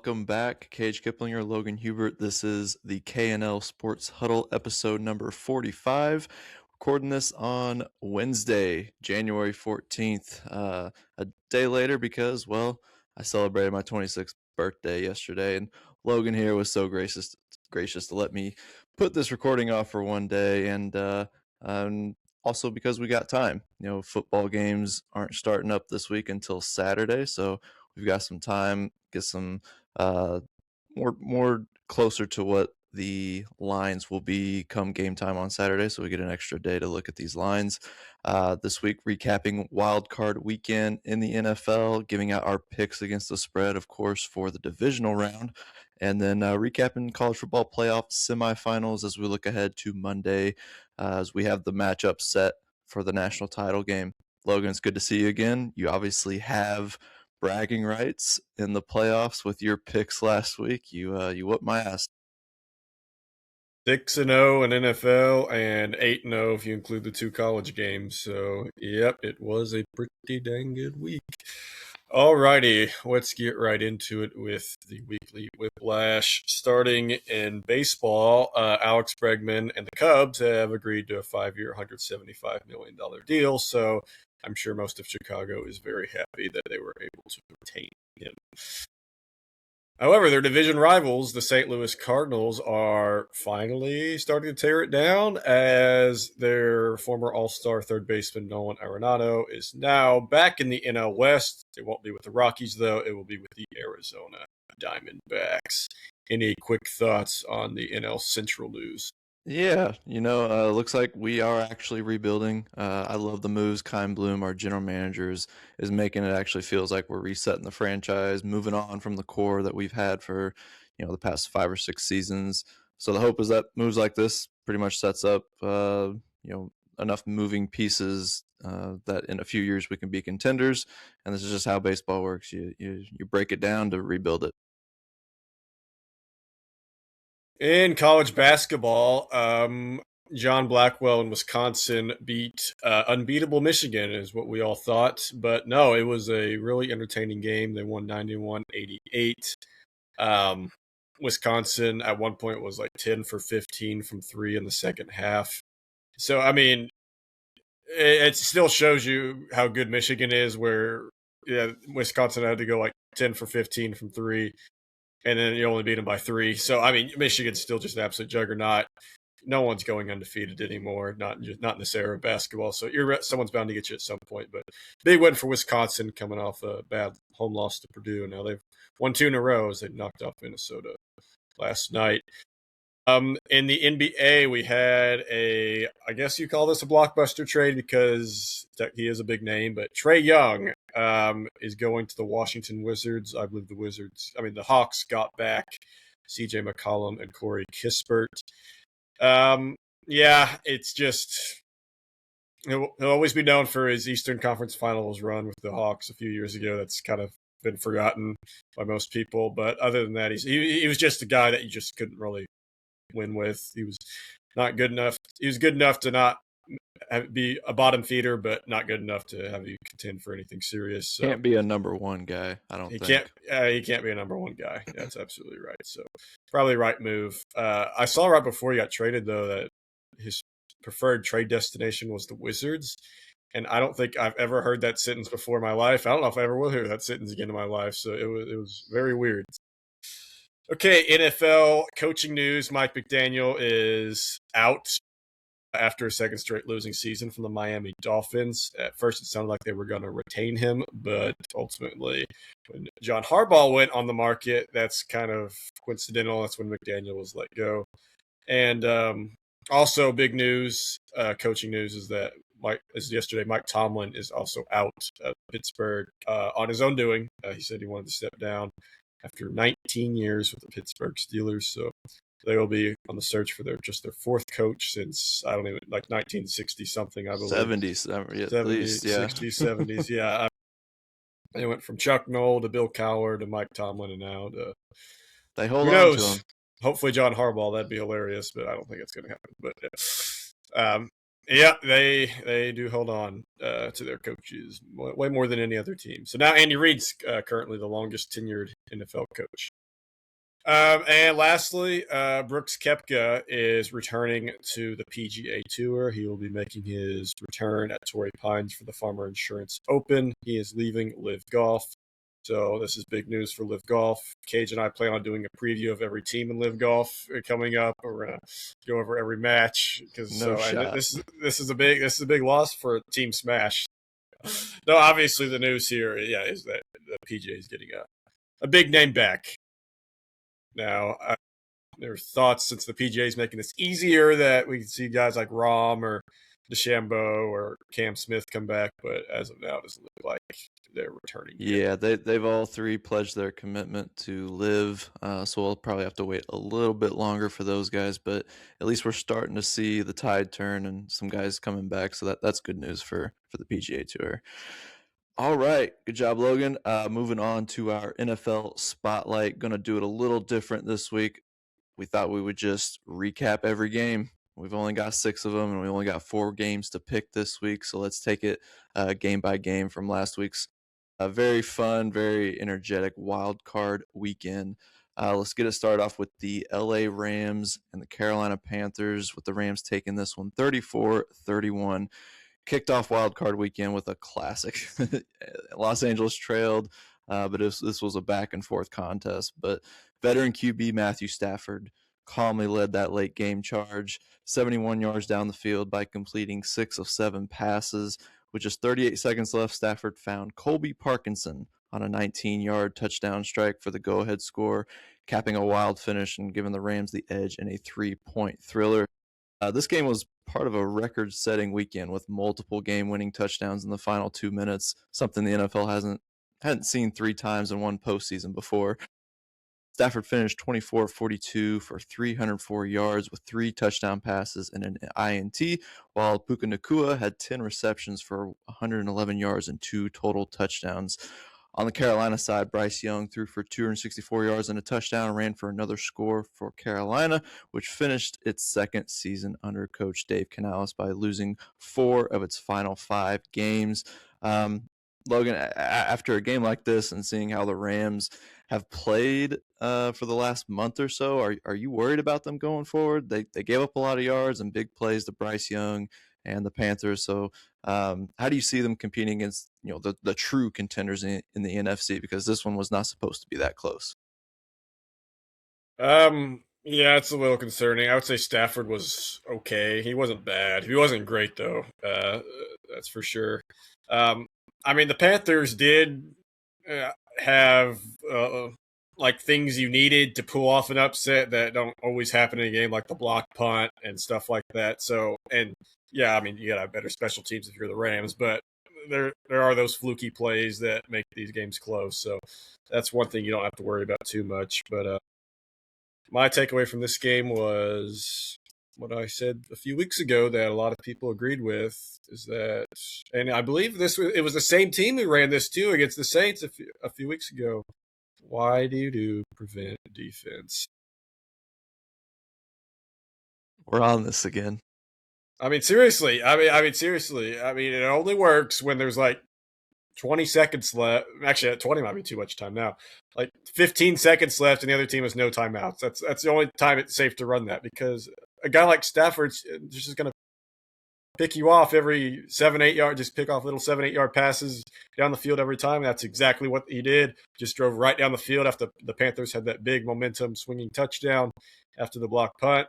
welcome back. Cage Kiplinger, Logan Hubert. This is the KNL Sports Huddle episode number 45. Recording this on Wednesday, January 14th, a day later because, well, I celebrated my 26th birthday yesterday, and Logan here was so gracious to let me put this recording off for one day, and also because we got time. Football games aren't starting up this week until Saturday, so we've got some time, get some more closer to what the lines will be come game time on Saturday, so we get an extra day to look at these lines. This week, recapping wild card weekend in the NFL, giving out our picks against the spread, of course, for the divisional round, and then recapping college football playoff semifinals as we look ahead to Monday, as we have the matchup set for the national title game. Logan, it's good to see you again. You obviously have bragging rights in the playoffs with your picks last week. You whooped my ass. 6-0 in NFL and 8-0 if you include the two college games. So, yep, it was a pretty dang good week. Alrighty, let's get right into it with the weekly Whiplash. Starting in baseball, Alex Bregman and the Cubs have agreed to a 5-year, $175 million deal. So I'm sure most of Chicago is very happy that they were able to retain him. However, their division rivals, the St. Louis Cardinals, are finally starting to tear it down as their former all-star third baseman Nolan Arenado is now back in the NL West. It won't be with the Rockies, though. It will be with the Arizona Diamondbacks. Any quick thoughts on the NL Central news? Yeah, looks like we are actually rebuilding. I love the moves. Kyle Bloom, our general manager, is making it actually feels like we're resetting the franchise, moving on from the core that we've had for, the past 5 or 6 seasons. So the hope is that moves like this pretty much sets up, enough moving pieces that in a few years we can be contenders. And this is just how baseball works. You break it down to rebuild it. In college basketball, John Blackwell in Wisconsin beat unbeatable Michigan, is what we all thought. But no, it was a really entertaining game. They won 91-88. Wisconsin at one point was like 10 for 15 from three in the second half. So, I mean, it still shows you how good Michigan is, where Wisconsin had to go like 10 for 15 from three. And then you only beat them by 3. So, I mean, Michigan's still just an absolute juggernaut. No one's going undefeated anymore, not in this era of basketball. So someone's bound to get you at some point. But big win for Wisconsin coming off a bad home loss to Purdue. Now they've won 2 in a row as they knocked off Minnesota last night. In the NBA, we had I guess you call this a blockbuster trade because he is a big name, but Trae Young is going to the Washington Wizards. I believe the Hawks got back CJ McCollum and Corey Kispert. It's just, he'll always be known for his Eastern Conference Finals run with the Hawks a few years ago. That's kind of been forgotten by most people. But other than that, he was just a guy that you just couldn't really win with. He was not good enough. He was good enough to not be a bottom feeder, but not good enough to have you contend for anything serious. So can't be a number one guy. I don't think he can't be a number one guy. That's absolutely right. So probably right move. I saw right before he got traded though that his preferred trade destination was the Wizards, and I don't think I've ever heard that sentence before in my life. I don't know if I ever will hear that sentence again in my life. So it was very weird. Okay, NFL coaching news. Mike McDaniel is out after a second straight losing season from the Miami Dolphins. At first, it sounded like they were going to retain him, but ultimately, when John Harbaugh went on the market, that's kind of coincidental. That's when McDaniel was let go. And also, big news, coaching news, is that yesterday, Mike Tomlin is also out of Pittsburgh on his own doing. He said he wanted to step down after 19 years with the Pittsburgh Steelers. So they will be on the search for their fourth coach since, I don't even, like 1960 something, I believe. 70s, at least, yeah. 60s, 70s, yeah. They went from Chuck Noll to Bill Cowher to Mike Tomlin, and now to they hold who on knows? to him. Hopefully John Harbaugh. That'd be hilarious, but I don't think it's going to happen. But they do hold on to their coaches way more than any other team. So now Andy Reid's currently the longest tenured NFL coach. And lastly, Brooks Koepka is returning to the PGA Tour. He will be making his return at Torrey Pines for the Farmer Insurance Open. He is leaving Live Golf. So this is big news for Live Golf. Cage and I plan on doing a preview of every team in Live Golf coming up. We're gonna go over every match because No shot. this is a big loss for Team Smash. No, obviously the news here, is that the PGA is getting a big name back. Now, there are thoughts since the PGA is making this easier that we can see guys like Rahm or DeChambeau or Cam Smith come back, but as of now, it doesn't look like they're returning. Yeah, they've all three pledged their commitment to live, so we'll probably have to wait a little bit longer for those guys, but at least we're starting to see the tide turn and some guys coming back, so that's good news for the PGA Tour. All right, good job, Logan. Moving on to our NFL Spotlight. Going to do it a little different this week. We thought we would just recap every game. We've only got 6 of them, and we only got 4 games to pick this week, so let's take it game by game from last week's very fun, very energetic wild card weekend. Let's get it started off with the LA Rams and the Carolina Panthers, with the Rams taking this one 34-31. Kicked off wild card weekend with a classic. Los Angeles trailed, but this was a back and forth contest. But veteran QB Matthew Stafford calmly led that late game charge, 71 yards down the field by completing 6 of 7 passes. With just 38 seconds left, Stafford found Colby Parkinson on a 19-yard touchdown strike for the go-ahead score, capping a wild finish and giving the Rams the edge in a 3-point thriller. This game was part of a record-setting weekend with multiple game-winning touchdowns in the final 2 minutes, something the NFL hadn't seen 3 times in one postseason before. Stafford finished 24-42 for 304 yards with 3 touchdown passes and an INT, while Puka Nacua had 10 receptions for 111 yards and 2 total touchdowns. On the Carolina side, Bryce Young threw for 264 yards and a touchdown and ran for another score for Carolina, which finished its second season under Coach Dave Canales by losing 4 of its final 5 games. Logan, after a game like this and seeing how the Rams have played for the last month or so, are you worried about them going forward? They gave up a lot of yards and big plays to Bryce Young and the Panthers. So how do you see them competing against the true contenders in the NFC? Because this one was not supposed to be that close. Yeah, it's a little concerning. I would say Stafford was okay. He wasn't bad. He wasn't great though. That's for sure. I mean, the Panthers did have like things you needed to pull off an upset that don't always happen in a game, like the block punt and stuff like that. So, and yeah, I mean, you gotta have better special teams if you're the Rams, but there are those fluky plays that make these games close. So that's one thing you don't have to worry about too much. But my takeaway from this game was what I said a few weeks ago that a lot of people agreed with, is that, and I believe it was the same team who ran this too against the Saints a few weeks ago. Why do you do prevent defense? We're on this again. I mean, seriously. Seriously. I mean, it only works when there's like 20 seconds left. Actually, 20 might be too much time now. Like 15 seconds left, and the other team has no timeouts. That's the only time it's safe to run that, because a guy like Stafford's just going to pick you off every 7-8 yards, just pick off little 7-8 yard passes down the field every time. That's exactly what he did. Just drove right down the field after the Panthers had that big momentum swinging touchdown after the block punt.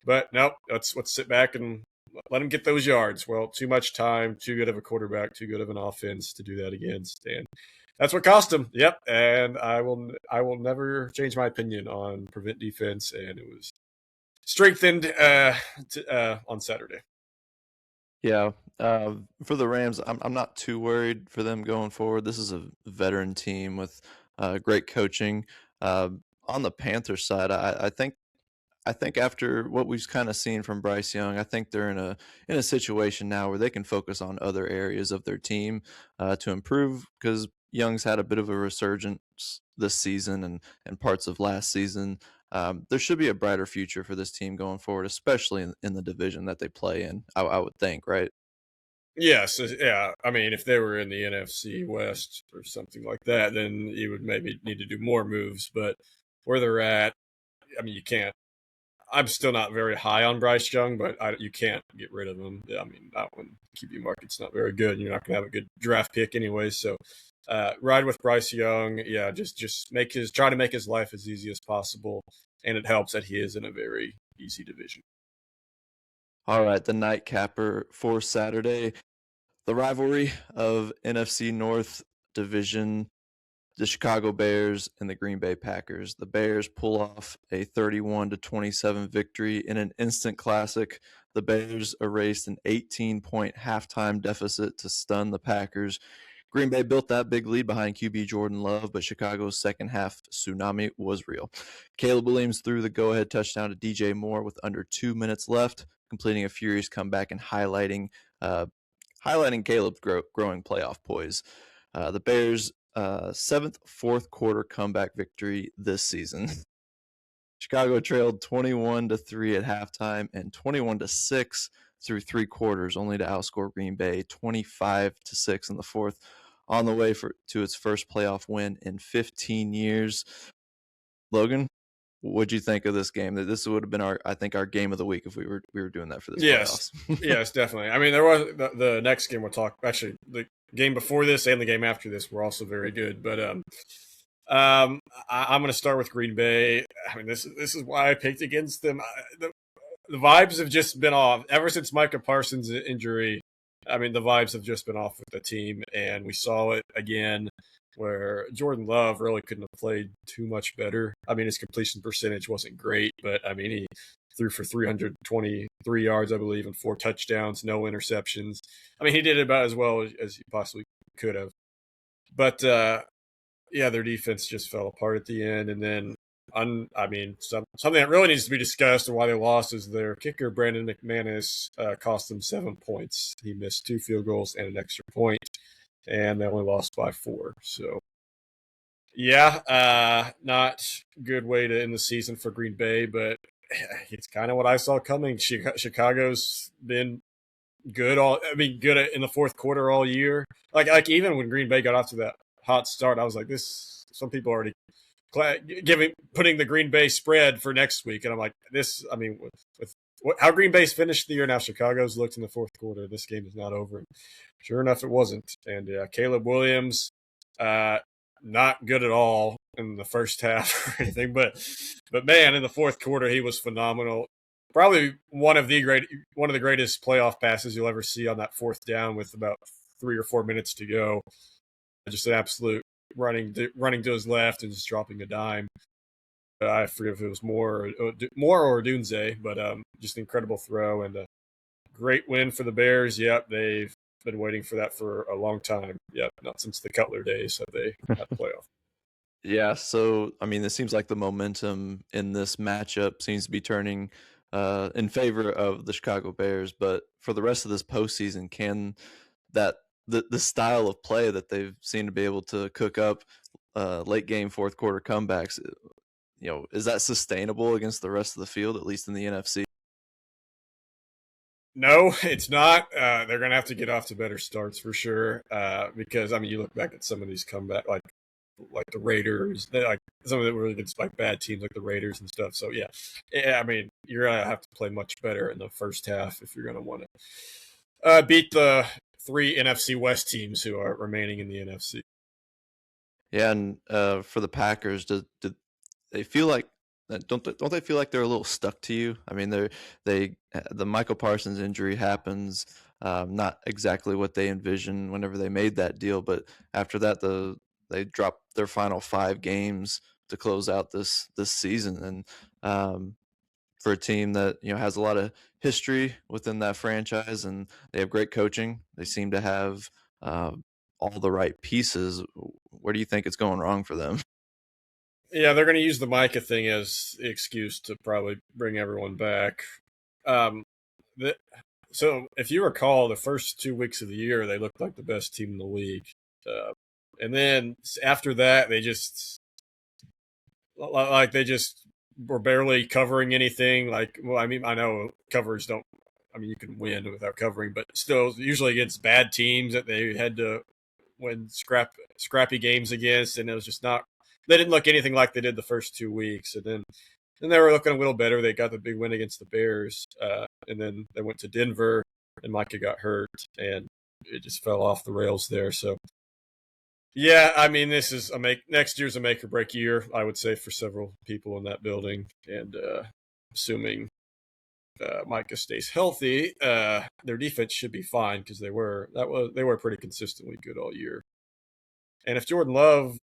But nope, let's sit back and let him get those yards. Well, too much time, too good of a quarterback, too good of an offense to do that against, and that's what cost him. Yep, and I will never change my opinion on prevent defense, and it was strengthened on Saturday. Yeah, for the Rams, I'm not too worried for them going forward. This is a veteran team with great coaching. On the Panthers side, I think after what we've kind of seen from Bryce Young, I think they're in a situation now where they can focus on other areas of their team to improve, because Young's had a bit of a resurgence this season and parts of last season. There should be a brighter future for this team going forward, especially in the division that they play in, I would think, right? Yes, yeah. I mean, if they were in the NFC West or something like that, then you would maybe need to do more moves. But where they're at, I mean, you can't. I'm still not very high on Bryce Young, but you can't get rid of him. I mean, that one QB market's not very good. You're not going to have a good draft pick anyway. So ride with Bryce Young. Yeah, just try to make his life as easy as possible, and it helps that he is in a very easy division. All right, the nightcapper for Saturday, the rivalry of NFC North Division, the Chicago Bears and the Green Bay Packers. The Bears pull off a 31-27 victory in an instant classic. The Bears erased an 18-point halftime deficit to stun the Packers. Green Bay built that big lead behind QB Jordan Love, but Chicago's second half tsunami was real. Caleb Williams threw the go-ahead touchdown to DJ Moore with under 2 minutes left, completing a furious comeback and highlighting Caleb's growing playoff poise. The Bears' seventh fourth quarter comeback victory this season. Chicago trailed 21-3 at halftime and 21-6 through three quarters, only to outscore Green Bay 25-6 in the fourth, on the way to its first playoff win in 15 years. Logan, what'd you think of this game? This would have been our game of the week if we were doing that for this Yes. playoffs. Yes, definitely. I mean, there was the next game we'll talk. Actually, the game before this and the game after this were also very good. But I'm going to start with Green Bay. I mean, this is why I picked against them. The vibes have just been off ever since Micah Parsons' injury. I mean, the vibes have just been off with the team, and we saw it again where Jordan Love really couldn't have played too much better. I mean, his completion percentage wasn't great, but I mean, he threw for 323 yards, I believe, and 4 touchdowns, no interceptions. I mean, he did about as well as he possibly could have. But, yeah, their defense just fell apart at the end. And then, something that really needs to be discussed and why they lost is their kicker, Brandon McManus, cost them 7 points. He missed 2 field goals and an extra point, and they only lost by 4. So, yeah, not good way to end the season for Green Bay, but it's kind of what I saw coming. Chicago's been good in the fourth quarter all year. Like even when Green Bay got off to that hot start, I was like, this. Some people already putting the Green Bay spread for next week, and I'm like, this. I mean, with how Green Bay's finished the year now, Chicago's looked in the fourth quarter. This game is not over. Sure enough, it wasn't. And Caleb Williams, not good at all in the first half or anything, but man, in the fourth quarter, he was phenomenal. Probably one of the greatest playoff passes you'll ever see on that fourth down with about 3 or 4 minutes to go. Just an absolute running to his left and just dropping a dime. I forget if it was Moore or Dunze, but just an incredible throw and a great win for the Bears. Yep, they've been waiting for that for a long time. Yep, not since the Cutler days have they had a playoff. Yeah, so I mean, it seems like the momentum in this matchup seems to be turning in favor of the Chicago Bears. But for the rest of this postseason, can the style of play that they've seemed to be able to cook up late game fourth quarter comebacks, is that sustainable against the rest of the field, at least in the NFC? No, it's not. They're going to have to get off to better starts for sure. Because I mean, you look back at some of these comeback, like the Raiders, like some of the really good, like bad teams like the Raiders and stuff. So yeah, I mean, you're gonna have to play much better in the first half if you're gonna want to beat the 3 NFC West teams who are remaining in the NFC. Yeah, and for the Packers, do they feel like don't they feel like they're a little stuck to you? I mean, the Michael Parsons injury happens, not exactly what they envisioned whenever they made that deal, but after that, they dropped their final 5 games to close out this season, and for a team that has a lot of history within that franchise, and they have great coaching, they seem to have all the right pieces. Where do you think it's going wrong for them? Yeah, they're going to use the Micah thing as the excuse to probably bring everyone back. So if you recall, the first 2 weeks of the year, they looked like the best team in the league. And then after that, they just were barely covering anything. Like, well, I mean, I know covers don't. I mean, you can win without covering, but still, usually against bad teams that they had to win scrappy games against, and it was just not they didn't look anything like they did the first 2 weeks, and then they were looking a little better. They got the big win against the Bears, and then they went to Denver, and Micah got hurt, and it just fell off the rails there. So, yeah, I mean, this is next year's a make or break year, I would say, for several people in that building, and assuming Micah stays healthy, their defense should be fine because they were pretty consistently good all year. And if Jordan Love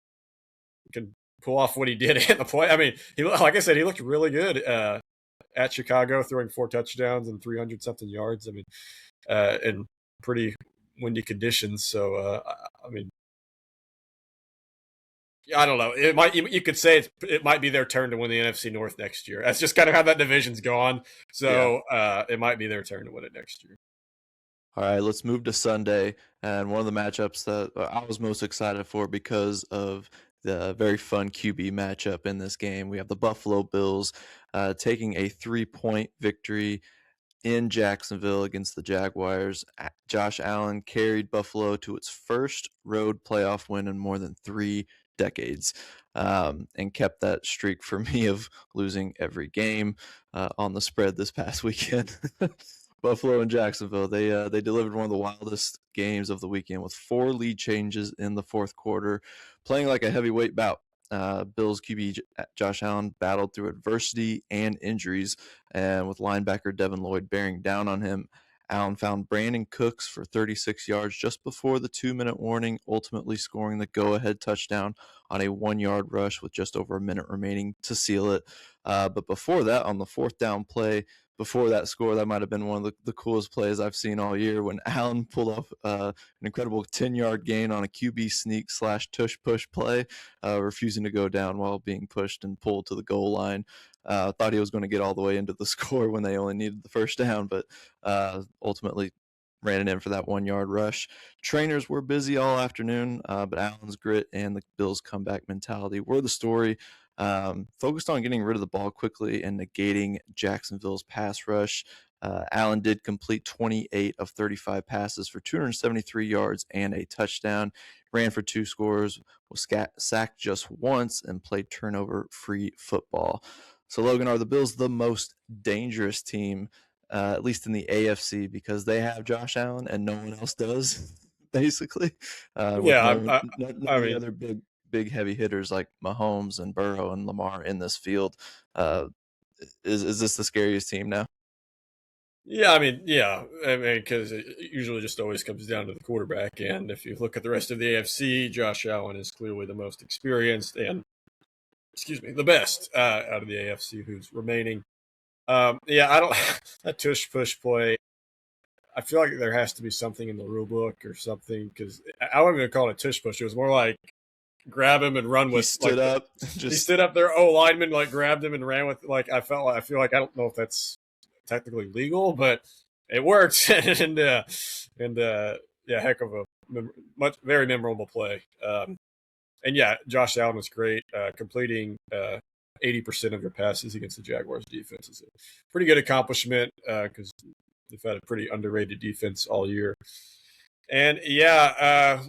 can pull off what he did in the play, I mean, like I said, he looked really good at Chicago, throwing 4 touchdowns and 300 something yards. I mean, in pretty windy conditions. So, I mean, I don't know. It might you could say it might be their turn to win the NFC North next year. That's just kind of how that division's gone. So it might be their turn to win it next year. All right, let's move to Sunday, and one of the matchups that I was most excited for because of the very fun QB matchup in this game. We have the Buffalo Bills taking a 3-point victory in Jacksonville against the Jaguars. Josh Allen carried Buffalo to its first road playoff win in more than 3 decades, and kept that streak for me of losing every game on the spread this past weekend. Buffalo and Jacksonville, they delivered one of the wildest games of the weekend with 4 lead changes in the fourth quarter, playing like a heavyweight bout. Bills QB Josh Allen battled through adversity and injuries, and with linebacker Devin Lloyd bearing down on him, Allen found Brandon Cooks for 36 yards just before the 2-minute warning, ultimately scoring the go-ahead touchdown on a 1-yard rush with just over a minute remaining to seal it. But before that, on the 4th down play, before that score, that might have been one of the coolest plays I've seen all year when Allen pulled off an incredible 10-yard gain on a QB sneak / tush push play, refusing to go down while being pushed and pulled to the goal line. Thought he was going to get all the way into the score when they only needed the first down, but ultimately ran it in for that 1-yard rush. Trainers were busy all afternoon, but Allen's grit and the Bills' comeback mentality were the story. Focused on getting rid of the ball quickly and negating Jacksonville's pass rush. Allen did complete 28 of 35 passes for 273 yards and a touchdown, ran for 2 scores, was sacked just once, and played turnover-free football. So, Logan, are the Bills the most dangerous team, at least in the AFC, because they have Josh Allen and no one else does, basically, with Yeah, none I of the mean, other big heavy hitters like Mahomes and Burrow and Lamar in this field? Is this the scariest team now? yeah, I mean, because it usually just always comes down to the quarterback. And if you look at the rest of the AFC, Josh Allen is clearly the most experienced and, the best out of the AFC who's remaining. Yeah, I don't that tush push play. I feel like there has to be something in the rule book or something because I wouldn't even call it a tush push. It was more like grab him and run He with stood up, he just stood up there. Oh, lineman like grabbed him and ran with I feel like I don't know if that's technically legal, but it works and yeah, heck of a very memorable play. And yeah, Josh Allen was great, completing 80% of your passes against the Jaguars defense is a pretty good accomplishment because they've had a pretty underrated defense all year. And yeah,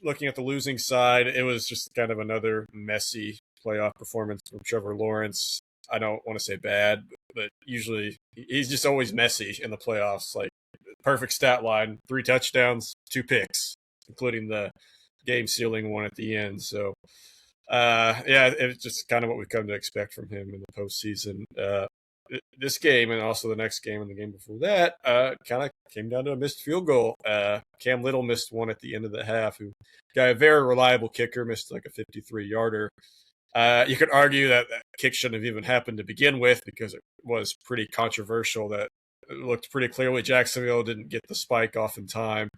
looking at the losing side, it was just kind of another messy playoff performance from Trevor Lawrence. I don't want to say bad, but usually he's just always messy in the playoffs. Like perfect stat line, 3 touchdowns, 2 picks, including the game sealing one at the end. So yeah, it's just kind of what we've come to expect from him in the postseason. This game and also the next game and the game before that kind of came down to a missed field goal. Cam Little missed one at the end of the half. Who got a very reliable kicker, missed like a 53-yarder. You could argue that kick shouldn't have even happened to begin with because it was pretty controversial. That it looked pretty clearly Jacksonville didn't get the spike off in time.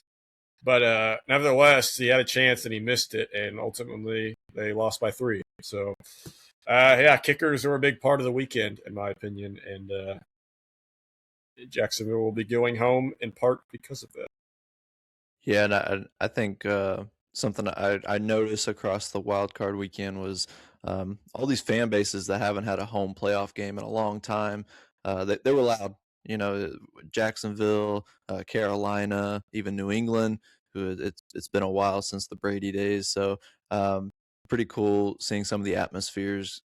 But nevertheless, he had a chance and he missed it, and ultimately they lost by 3. So, yeah, kickers are a big part of the weekend, in my opinion, and Jacksonville will be going home in part because of that. Yeah, and I think something I noticed across the wild card weekend was all these fan bases that haven't had a home playoff game in a long time. They were loud. You know, Jacksonville, Carolina, even New England. Who it's been a while since the Brady days. So pretty cool seeing some of the atmospheres,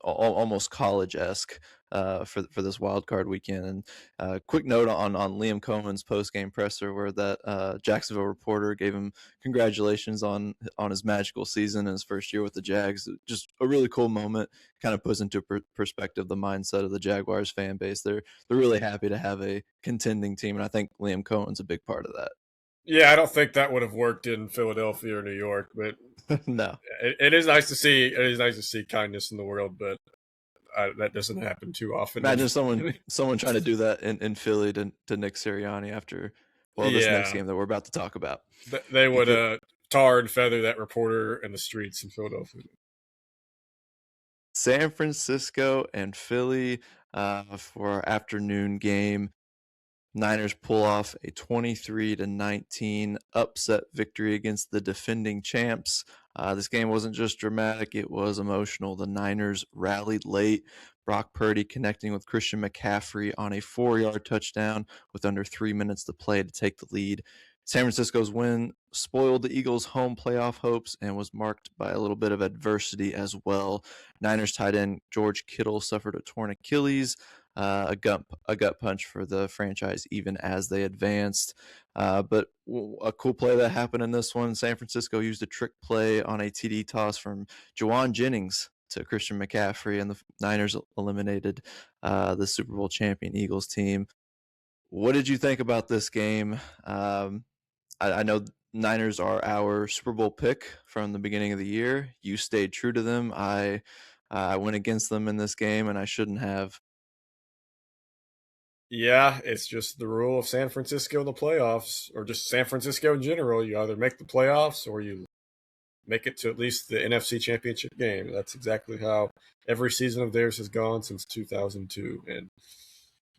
almost college-esque, for this wild card weekend. And quick note on Liam Cohen's post-game presser, where that Jacksonville reporter gave him congratulations on his magical season in his first year with the Jags. Just a really cool moment. Kind of puts into perspective the mindset of the Jaguars fan base. They're really happy to have a contending team, and I think Liam Cohen's a big part of that. Yeah, I don't think that would have worked in Philadelphia or New York, but No. it is nice to see. It is nice to see kindness in the world, but that doesn't happen too often. Imagine someone trying to do that in Philly to Nick Sirianni after, well, this next Yeah, game that we're about to talk about. they You would could, tar and feather that reporter in the streets in Philadelphia. San Francisco and Philly for our afternoon game. Niners pull off a 23-19 upset victory against the defending champs. This game wasn't just dramatic, it was emotional. The Niners rallied late. Brock Purdy connecting with Christian McCaffrey on a 4-yard touchdown with under 3 minutes to play to take the lead. San Francisco's win spoiled the Eagles' home playoff hopes and was marked by a little bit of adversity as well. Niners tight end George Kittle suffered a torn Achilles. A gut punch for the franchise even as they advanced. But a cool play that happened in this one, San Francisco used a trick play on a TD toss from Juwan Jennings to Christian McCaffrey, and the Niners eliminated the Super Bowl champion Eagles team. What did you think about this game? I know Niners are our Super Bowl pick from the beginning of the year. You stayed true to them. I went against them in this game, and I shouldn't have. Yeah, it's just the rule of San Francisco in the playoffs, or just San Francisco in general. You either make the playoffs or you make it to at least the NFC Championship game. That's exactly how every season of theirs has gone since 2002. And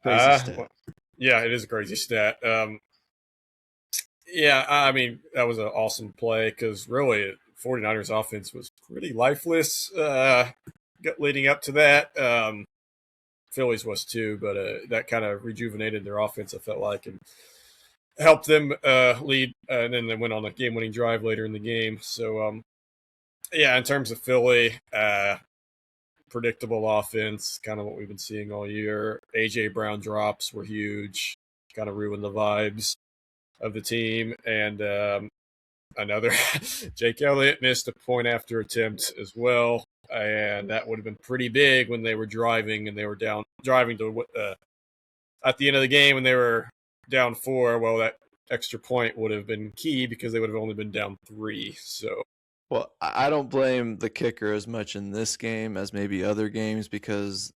Crazy stat. yeah, it is a crazy stat. Yeah, I mean, that was an awesome play because really, 49ers offense was pretty lifeless leading up to that. Phillies was too, but that kind of rejuvenated their offense, I felt like, and helped them lead. And then they went on a game-winning drive later in the game. So, yeah, in terms of Philly, predictable offense, kind of what we've been seeing all year. A.J. Brown drops were huge, kind of ruined the vibes of the team. And another, Jake Elliott missed a point after attempt as well. And that would have been pretty big when they were driving and they were driving to at the end of the game when they were down 4. Well, that extra point would have been key because they would have only been down 3. So, Well, I don't blame the kicker as much in this game as maybe other games because,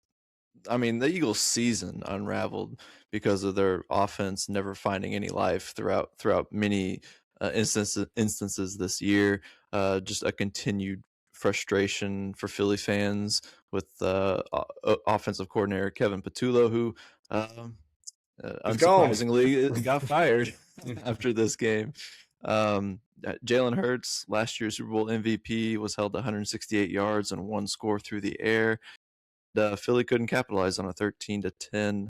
I mean, the Eagles' season unraveled because of their offense never finding any life throughout many instances this year. Just a continued frustration for Philly fans with offensive coordinator Kevin Patullo, who he's gone. unsurprisingly got fired after this game. Jalen Hurts, last year's Super Bowl MVP, was held to 168 yards and 1 score through the air. Philly couldn't capitalize on a 13-10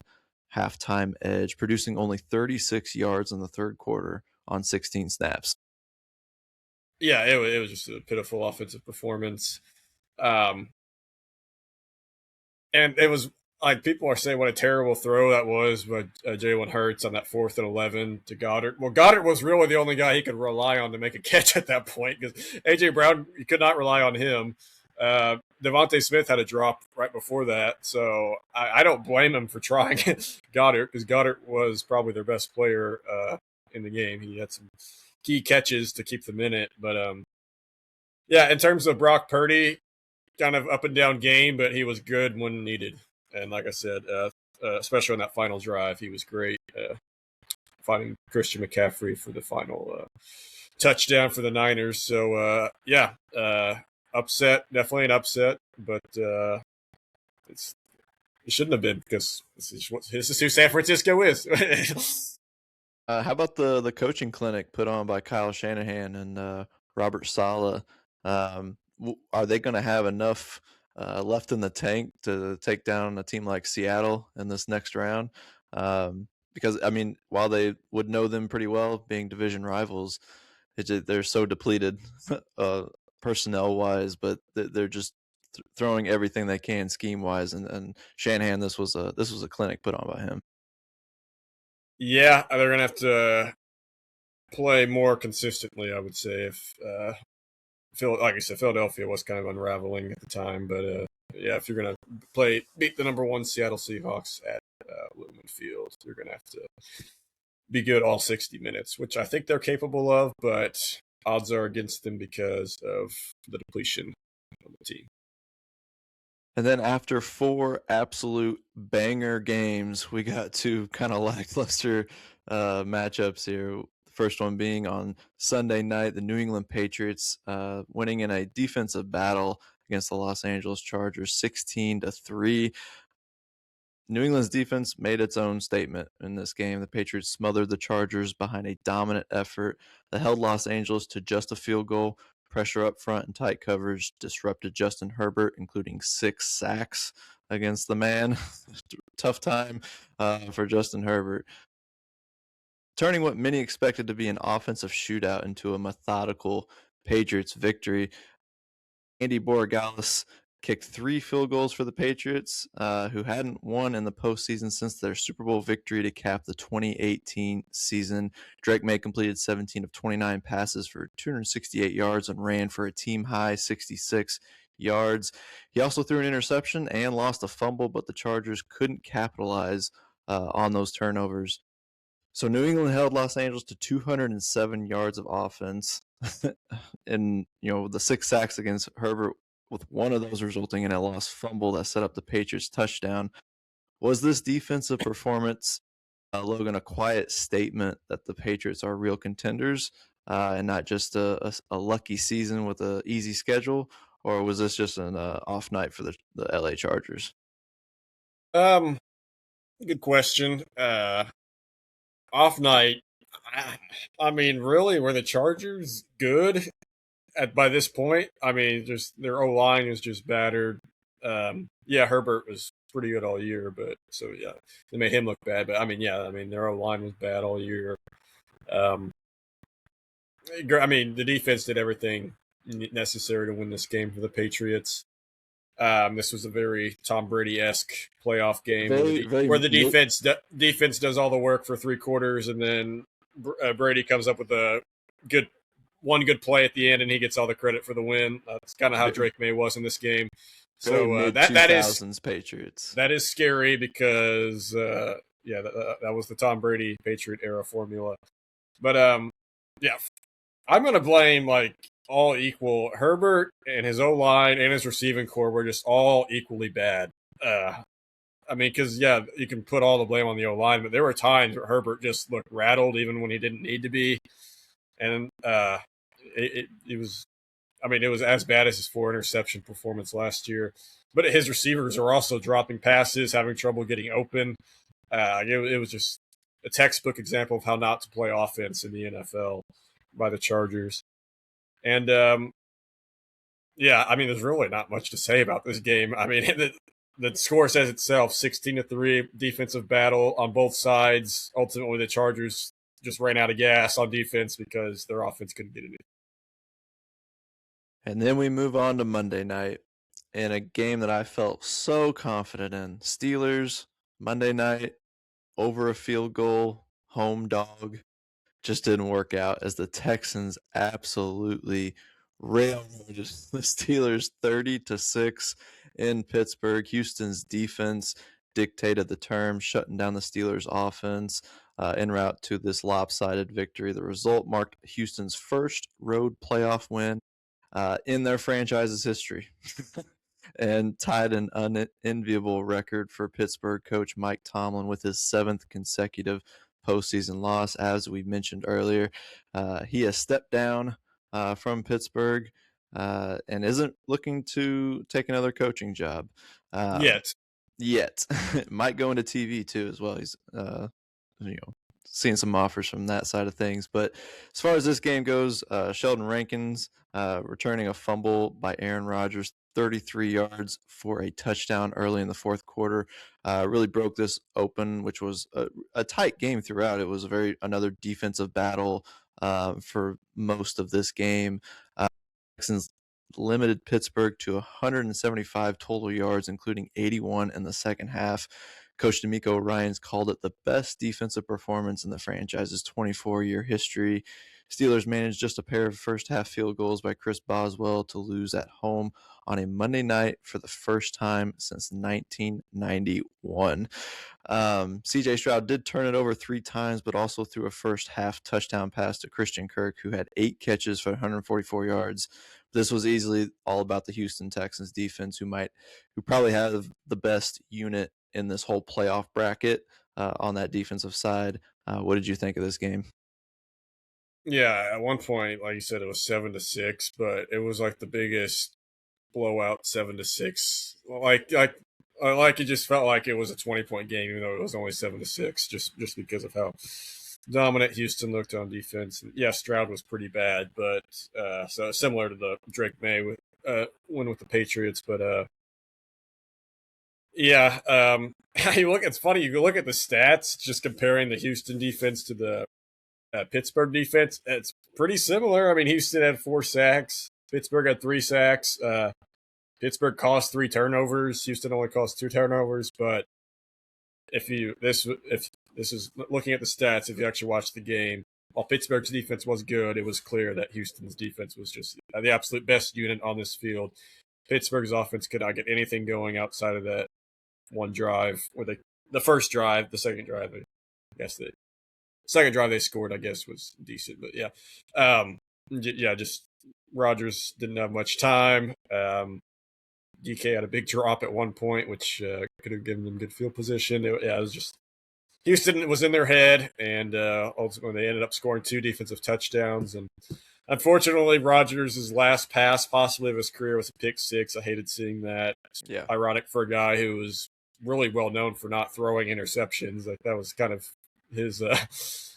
halftime edge, producing only 36 yards in the third quarter on 16 snaps. Yeah, it was just a pitiful offensive performance. And it was like people are saying what a terrible throw that was by Jalen Hurts on that 4th and 11 to Goddard. Well, Goddard was really the only guy he could rely on to make a catch at that point because A.J. Brown, you could not rely on him. Devontae Smith had a drop right before that, so I don't blame him for trying Goddard because Goddard was probably their best player in the game. He had some key catches to keep them in it, but yeah, in terms of Brock Purdy, kind of up and down game, but he was good when needed. And like I said, especially on that final drive, he was great. Finding Christian McCaffrey for the final touchdown for the Niners. So yeah, upset, definitely an upset, but it shouldn't have been because this is who San Francisco is. How about the coaching clinic put on by Kyle Shanahan and Robert Saleh? Are they going to have enough left in the tank to take down a team like Seattle in this next round? Because, I mean, while they would know them pretty well, being division rivals, they're so depleted personnel wise, but they're just throwing everything they can scheme wise. And Shanahan, this was a clinic put on by him. Yeah, they're gonna have to play more consistently, I would say. If like I said, Philadelphia was kind of unraveling at the time, but yeah, if you're gonna beat the number one Seattle Seahawks at Lumen Field, you're gonna have to be good all 60 minutes, which I think they're capable of, but odds are against them because of the depletion on the team. And then after 4 absolute banger games, we got 2 kind of lackluster matchups here. The first one being on Sunday night, the New England Patriots winning in a defensive battle against the Los Angeles Chargers 16-3. New England's defense made its own statement in this game. The Patriots smothered the Chargers behind a dominant effort that held Los Angeles to just a field goal. Pressure up front and tight coverage disrupted Justin Herbert, including 6 sacks against the man. Tough time for Justin Herbert. Turning what many expected to be an offensive shootout into a methodical Patriots victory. Andy Borregales kicked 3 field goals for the Patriots, who hadn't won in the postseason since their Super Bowl victory to cap the 2018 season. Drake May completed 17 of 29 passes for 268 yards and ran for a team-high 66 yards. He also threw an interception and lost a fumble, but the Chargers couldn't capitalize on those turnovers. So New England held Los Angeles to 207 yards of offense, and the 6 sacks against Herbert, with one of those resulting in a lost fumble that set up the Patriots' touchdown. Was this defensive performance, Logan, a quiet statement that the Patriots are real contenders and not just a lucky season with an easy schedule, or was this just an off night for the LA Chargers? Good question. Off night. I mean, really, were the Chargers good by this point? I mean, just their O line is just battered. Yeah, Herbert was pretty good all year, but so yeah, they made him look bad. But I mean, yeah, I mean their O line was bad all year. I mean, the defense did everything necessary to win this game for the Patriots. This was a very Tom Brady-esque playoff game where the defense does all the work for 3 quarters, and then Brady comes up with one good play at the end, and he gets all the credit for the win. That's kind of how Drake May was in this game. So that is Patriots. That is scary because that was the Tom Brady Patriot era formula. But yeah, I'm going to blame all equal. Herbert and his O-line and his receiving core were just all equally bad. I mean, because, yeah, you can put all the blame on the O-line, but there were times where Herbert just looked rattled even when he didn't need to be. And it was as bad as his 4 interception performance last year. But his receivers are also dropping passes, having trouble getting open. It was just a textbook example of how not to play offense in the NFL by the Chargers. And yeah, I mean, there's really not much to say about this game. I mean, the score says itself: 16-3, defensive battle on both sides. Ultimately, the Chargers just ran out of gas on defense because their offense couldn't get it in. And then we move on to Monday night in a game that I felt so confident in. Steelers, Monday night, over a field goal, home dog. Just didn't work out as the Texans absolutely railroaded the Steelers 30-6 in Pittsburgh. Houston's defense dictated the terms, shutting down the Steelers' offense en route to this lopsided victory. The result marked Houston's first road playoff win in their franchise's history. And tied an unenviable record for Pittsburgh coach Mike Tomlin with his 7th consecutive postseason loss. As we mentioned earlier, he has stepped down from Pittsburgh and isn't looking to take another coaching job yet. Might go into TV too as well. He's seeing some offers from that side of things. But as far as this game goes, Sheldon Rankins returning a fumble by Aaron Rodgers, 33 yards for a touchdown early in the 4th quarter, really broke this open, which was a tight game throughout. It was another defensive battle for most of this game. Texans limited Pittsburgh to 175 total yards, including 81 in the second half. Coach D'Amico Ryans called it the best defensive performance in the franchise's 24-year history. Steelers managed just a pair of first-half field goals by Chris Boswell to lose at home on a Monday night for the first time since 1991. CJ Stroud did turn it over 3 times, but also threw a first-half touchdown pass to Christian Kirk, who had 8 catches for 144 yards. This was easily all about the Houston Texans defense, who probably have the best unit in this whole playoff bracket on that defensive side. What did you think of this game? Yeah, at one point, like you said, it was 7-6, but it was like the biggest blowout 7-6. Like it just felt like it was a 20-point game, even though it was only 7-6, just because of how dominant Houston looked on defense. Yeah, Stroud was pretty bad, but so similar to the Drake May win with the Patriots, but yeah, it's funny. You look at the stats, just comparing the Houston defense to the Pittsburgh defense. It's pretty similar. I mean, Houston had 4 sacks. Pittsburgh had 3 sacks. Pittsburgh caused 3 turnovers. Houston only caused 2 turnovers. But if this is looking at the stats, if you actually watch the game, while Pittsburgh's defense was good, it was clear that Houston's defense was just the absolute best unit on this field. Pittsburgh's offense could not get anything going outside of that one drive, or the first drive. The second drive, I guess the second drive they scored, I guess, was decent. But yeah, just Rodgers didn't have much time. DK had a big drop at one point, which could have given them good field position. It was just Houston was in their head, and ultimately they ended up scoring 2 defensive touchdowns. And unfortunately, Rodgers' last pass, possibly of his career, was a pick 6. I hated seeing that. Yeah, ironic for a guy who was really well known for not throwing interceptions. Like that was kind of his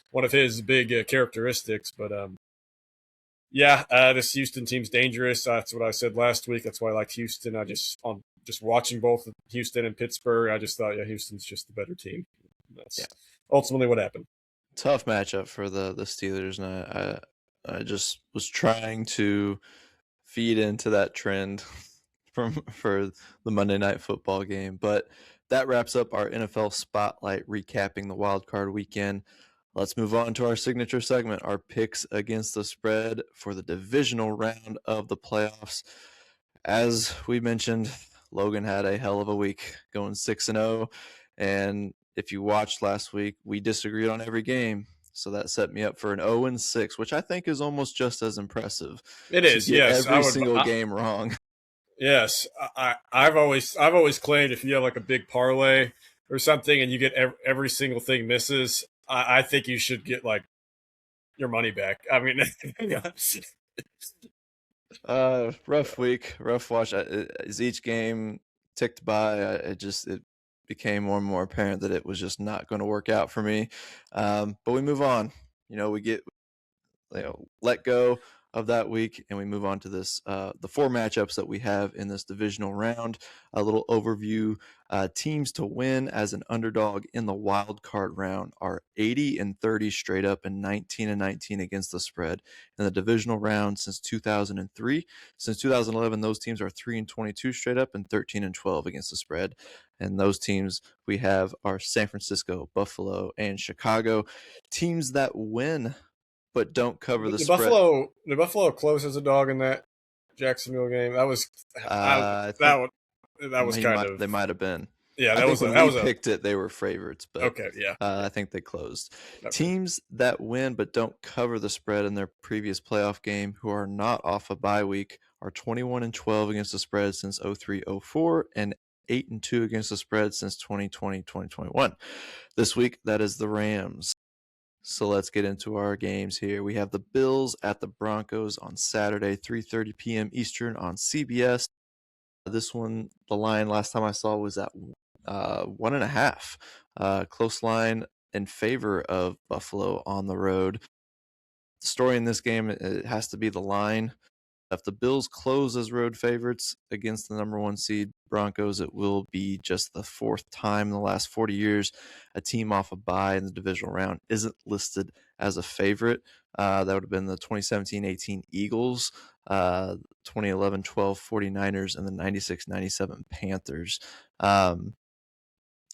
one of his big characteristics. But this Houston team's dangerous. That's what I said last week. That's why I liked Houston. Just watching both Houston and Pittsburgh, I just thought, Houston's just the better team. That's ultimately what happened. Tough matchup for the Steelers, and I just was trying to feed into that trend for the Monday Night Football game. But that wraps up our NFL Spotlight recapping the Wild Card weekend. Let's move on to our signature segment, our picks against the spread for the divisional round of the playoffs. As we mentioned, Logan had a hell of a week, going 6-0. And if you watched last week, we disagreed on every game. So that set me up for an 0-6, which I think is almost just as impressive. It is, yes. Every single game wrong. Yes, I've always claimed if you have like a big parlay or something and you get every single thing misses, I think you should get like your money back. I mean, rough week, rough watch. As each game ticked by, it became more and more apparent that it was just not going to work out for me. But we move on. We get let go of that week, and we move on to this the 4 matchups that we have in this divisional round. A little overview. Teams to win as an underdog in the wild card round are 80-30 straight up and 19-19 against the spread in the divisional round since 2003. Since 2011, those teams are 3-22 straight up and 13-12 against the spread. And those teams we have are San Francisco, Buffalo, and Chicago. Teams that win but don't cover the spread. The Buffalo close as a dog in that Jacksonville game. That was they might have been. Yeah, we picked it. They were favorites, but okay, yeah. I think they closed. Okay. Teams that win but don't cover the spread in their previous playoff game, who are not off a bye week, are 21-12 against the spread since 03-04 and 8-2 against the spread since 2020-2021. This week, that is the Rams. So let's get into our games here. We have the Bills at the Broncos on Saturday, 3:30 p.m. Eastern on CBS. This one, the line last time I saw was at 1.5. Close line in favor of Buffalo on the road. The story in this game, it has to be the line. If the Bills close as road favorites against the number 1 seed Broncos, it will be just the 4th time in the last 40 years a team off a bye in the divisional round isn't listed as a favorite. That would have been the 2017-18 Eagles, 2011-12 49ers, and the 96-97 Panthers. On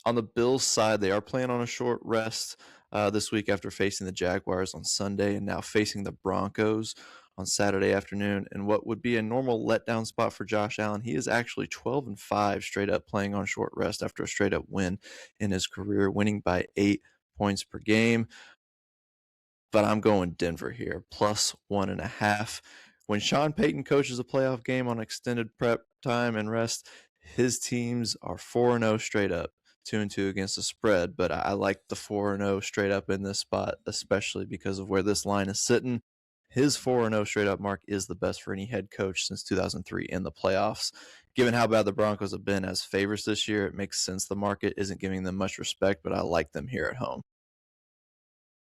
the Bills side, they are playing on a short rest this week after facing the Jaguars on Sunday and now facing the Broncos on Saturday afternoon. And what would be a normal letdown spot for Josh Allen, he is actually 12-5 straight up playing on short rest after a straight up win in his career, winning by 8 points per game. But I'm going Denver here, plus 1.5. When Sean Payton coaches a playoff game on extended prep time and rest, his teams are 4-0 straight up, 2-2 against the spread. But I like the 4-0 straight up in this spot, especially because of where this line is sitting. His 4-0 straight up mark is the best for any head coach since 2003 in the playoffs. Given how bad the Broncos have been as favorites this year, it makes sense the market isn't giving them much respect, but I like them here at home.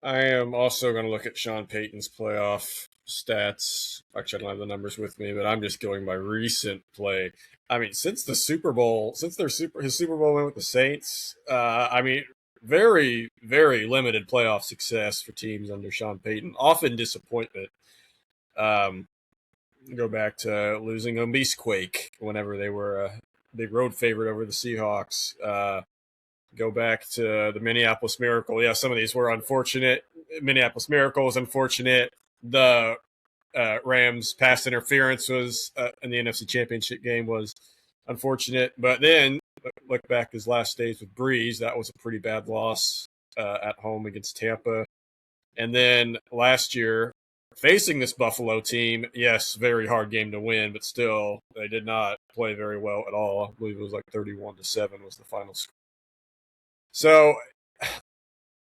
I am also going to look at Sean Payton's playoff stats. Actually, I don't have the numbers with me, but I'm just going by recent play. I mean, since the Super Bowl, since his Super Bowl win with the Saints, I mean, very, very limited playoff success for teams under Sean Payton. Often disappointment. Go back to losing on Beastquake whenever they were a big road favorite over the Seahawks. Go back to the Minneapolis Miracle. Yeah, some of these were unfortunate. Minneapolis Miracle was unfortunate. The Rams pass interference was in the NFC Championship game was unfortunate. But then look back his last days with Breeze. That was a pretty bad loss at home against Tampa. And then last year, facing this Buffalo team, yes, very hard game to win, but still they did not play very well at all. I believe it was like 31-7 was the final score. So,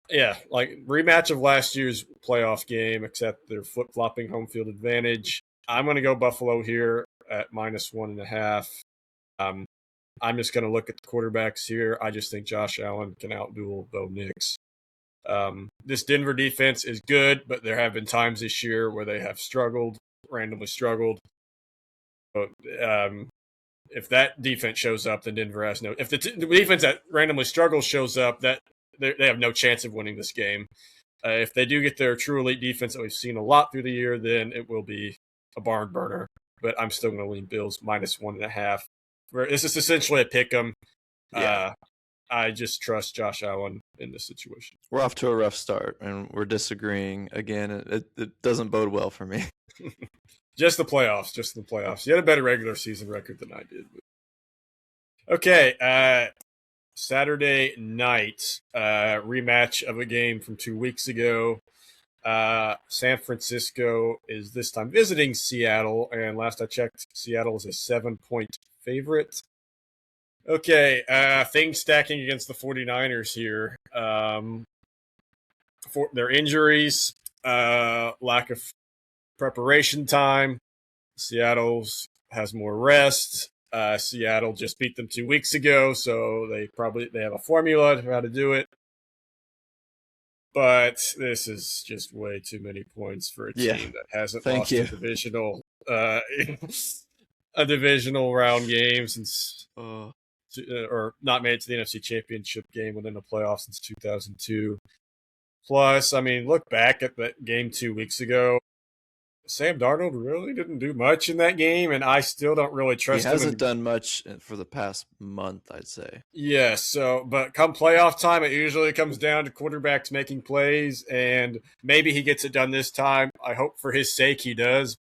yeah, like rematch of last year's playoff game, except they're flip-flopping home field advantage. I'm going to go Buffalo here at minus 1.5. I'm just going to look at the quarterbacks here. I just think Josh Allen can outduel Bo Nix. This Denver defense is good, but there have been times this year where they have randomly struggled. But if that defense shows up, then Denver has no. If the defense that randomly struggles shows up, that they have no chance of winning this game. If they do get their true elite defense that we've seen a lot through the year, then it will be a barn burner. But I'm still going to lean Bills minus 1.5. This is essentially a pick 'em. Yeah. I just trust Josh Allen in this situation. We're off to a rough start, and we're disagreeing again. It doesn't bode well for me. Just the playoffs. You had a better regular season record than I did. Okay, Saturday night, rematch of a game from 2 weeks ago. San Francisco is this time visiting Seattle, and last I checked, Seattle is a 7-point favorite. Okay, things stacking against the 49ers here. For their injuries, lack of preparation time. Seattle's has more rest. Seattle just beat them 2 weeks ago, so they have a formula for how to do it. But this is just way too many points for a team that hasn't lost a divisional round game since or not made it to the NFC Championship game within the playoffs since 2002. Plus, I mean, look back at that game 2 weeks ago. Sam Darnold really didn't do much in that game, and I still don't really trust him. He hasn't done much for the past month, I'd say. Yeah, but come playoff time, it usually comes down to quarterbacks making plays, and maybe he gets it done this time. I hope for his sake he does.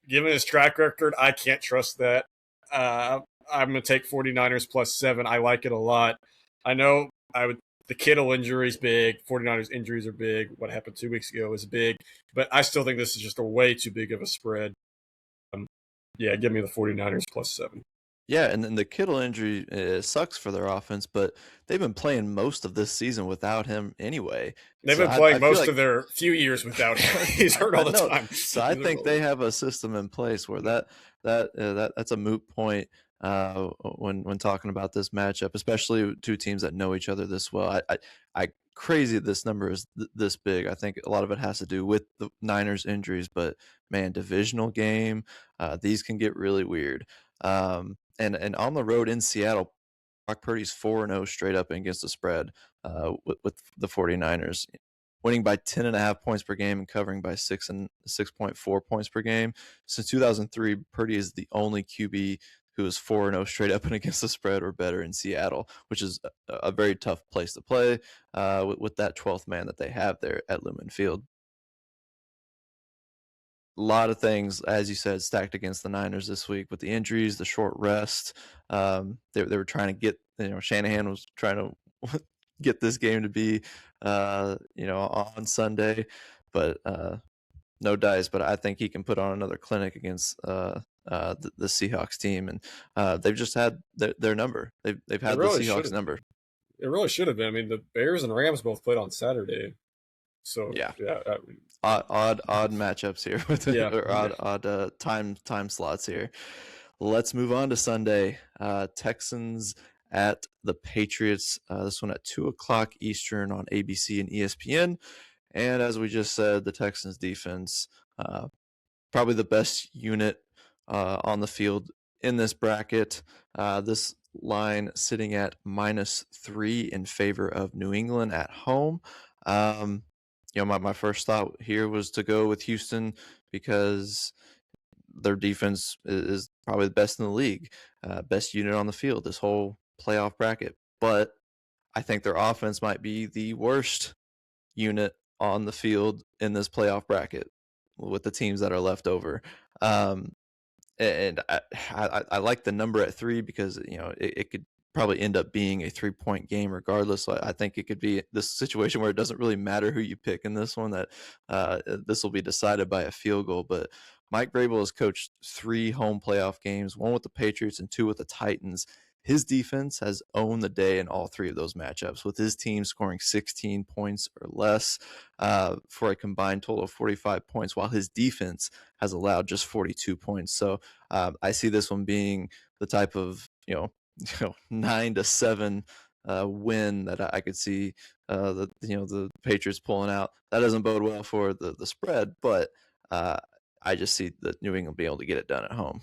Given his track record, I can't trust that. I'm going to take 49ers plus 7. I like it a lot. I know the Kittle injury is big. 49ers injuries are big. What happened 2 weeks ago is big. But I still think this is just a way too big of a spread. Yeah, give me the 49ers plus 7. Yeah, and then the Kittle injury sucks for their offense, but they've been playing most of this season without him anyway. They've been playing most of their few years without him. He's hurt all the time. So I think they have a system in place where that's a moot point when talking about this matchup, especially two teams that know each other this well. I crazy this number is this big. I think a lot of it has to do with the Niners injuries, but man, divisional game, these can get really weird. And on the road in Seattle, Brock Purdy's 4-0 straight up against the spread with the 49ers. winning by 10.5 points per game and covering by 6.4 points per game. Since 2003, Purdy is the only QB who is 4-0 straight up and against the spread or better in Seattle, which is a very tough place to play with that 12th man that they have there at Lumen Field. A lot of things, as you said, stacked against the Niners this week with the injuries, the short rest. They were trying to get, Shanahan was trying to get this game to be, on Sunday, but no dice. But I think he can put on another clinic against the Seahawks team, and they've just had their number. They've had the Seahawks number. It really should have been. I mean, the Bears and Rams both played on Saturday, so yeah. Odd matchups here with odd time slots here. Let's move on to Sunday. Texans at the Patriots. This one at 2:00 Eastern on ABC and ESPN. And as we just said, the Texans defense, probably the best unit on the field in this bracket. This line sitting at -3 in favor of New England at home. My first thought here was to go with Houston because their defense is probably the best in the league, best unit on the field this whole playoff bracket. But I think their offense might be the worst unit on the field in this playoff bracket with the teams that are left over. And I like the number at 3 because it could probably end up being a 3-point game regardless. So I think it could be this situation where it doesn't really matter who you pick in this one, that this will be decided by a field goal. But Mike Vrabel has coached 3 home playoff games, 1 with the Patriots and 2 with the Titans. His defense has owned the day in all 3 of those matchups, with his team scoring 16 points or less for a combined total of 45 points, while his defense has allowed just 42 points. So I see this one being the type of 9-7 win that I could see the Patriots pulling out. That doesn't bode well for the spread, but I just see that New England be able to get it done at home.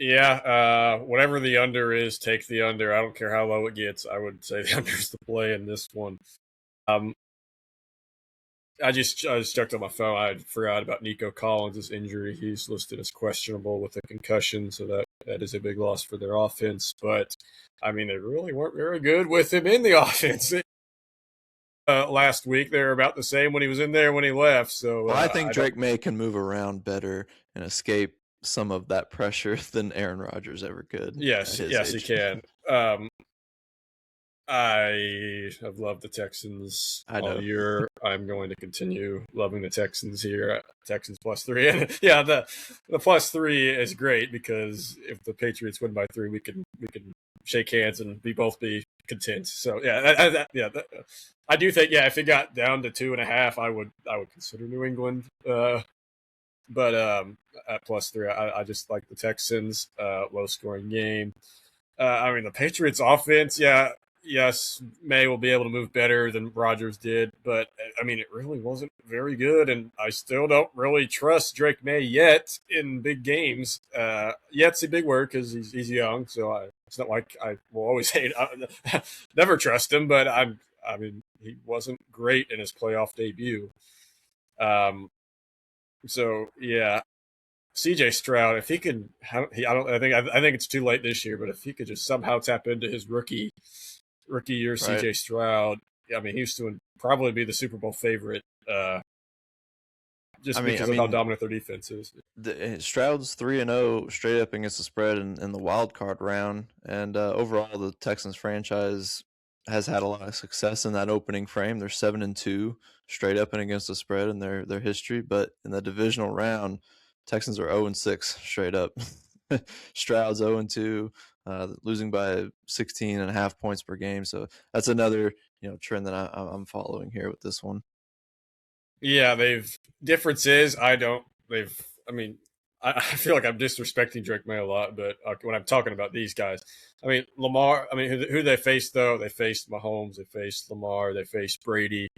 Yeah, whatever the under is, take the under. I don't care how low it gets. I would say the under is the play in this one. I just checked on my phone. I forgot about Nico Collins' injury. He's listed as questionable with a concussion, so that is a big loss for their offense. But, I mean, they really weren't very good with him in the offense. Last week, they were about the same when he was in there when he left. So I think Drake May can move around better and escape some of that pressure than Aaron Rodgers ever could. Yes, he can. I have loved the Texans all year. I'm going to continue loving the Texans here. Texans +3. And yeah, the +3 is great because if the Patriots win by 3, we can shake hands and both be content. So yeah, I do think if it got down to 2.5, I would consider New England. But at +3, I just like the Texans. Low scoring game. I mean, the Patriots offense, yes, May will be able to move better than Rodgers did, but I mean, it really wasn't very good, and I still don't really trust Drake May yet in big games. Yet's a big word because he's young, so it's not like I will always never trust him, but I mean, he wasn't great in his playoff debut. So yeah, CJ Stroud, if he can, I think it's too late this year, but if he could just somehow tap into his rookie year, right. CJ Stroud, I mean, Houston would probably be the Super Bowl favorite, because of how dominant their defense is. Stroud's 3-0 straight up against the spread in the wild card round, and overall the Texans franchise has had a lot of success in that opening frame. They're 7-2 straight up and against the spread in their history, but in the divisional round, Texans are 0-6 straight up. Stroud's 0-2, losing by 16.5 points per game. So that's another trend that I'm following here with this one. Yeah, I feel like I'm disrespecting Drake May a lot, but when I'm talking about these guys, I mean, Lamar, I mean, who they faced, though? They faced Mahomes, they faced Lamar, they faced Brady.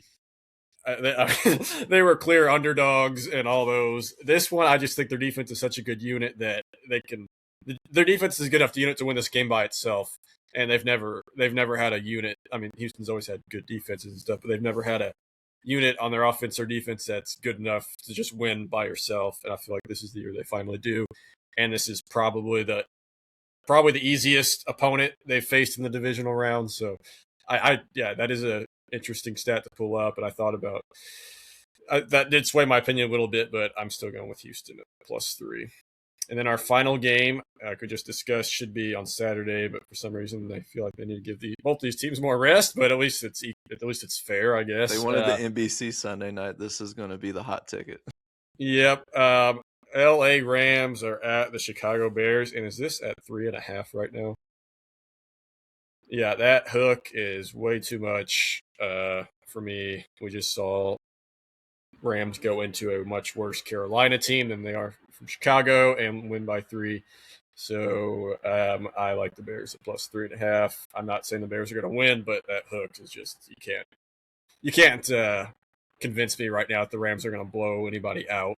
They were clear underdogs in all those. This one, I just think their defense is such a good unit that their defense is good enough unit to win this game by itself. And they've never had a unit. I mean, Houston's always had good defenses and stuff, but they've never had unit on their offense or defense that's good enough to just win by yourself. And I feel like this is the year they finally do. And this is probably the easiest opponent they've faced in the divisional round. So yeah, that is a interesting stat to pull up. And I thought about that did sway my opinion a little bit, but I'm still going with Houston at +3. And then our final game, I could just discuss, should be on Saturday, but for some reason they feel like they need to give both these teams more rest. But at least it's fair, I guess. They wanted the NBC Sunday night. This is going to be the hot ticket. Yep. LA Rams are at the Chicago Bears, and is this at 3.5 right now? Yeah, that hook is way too much for me. We just saw Rams go into a much worse Carolina team than they are from Chicago and win by 3. So I like the Bears at +3.5. I'm not saying the Bears are going to win, but that hook is just you can't convince me right now that the Rams are going to blow anybody out.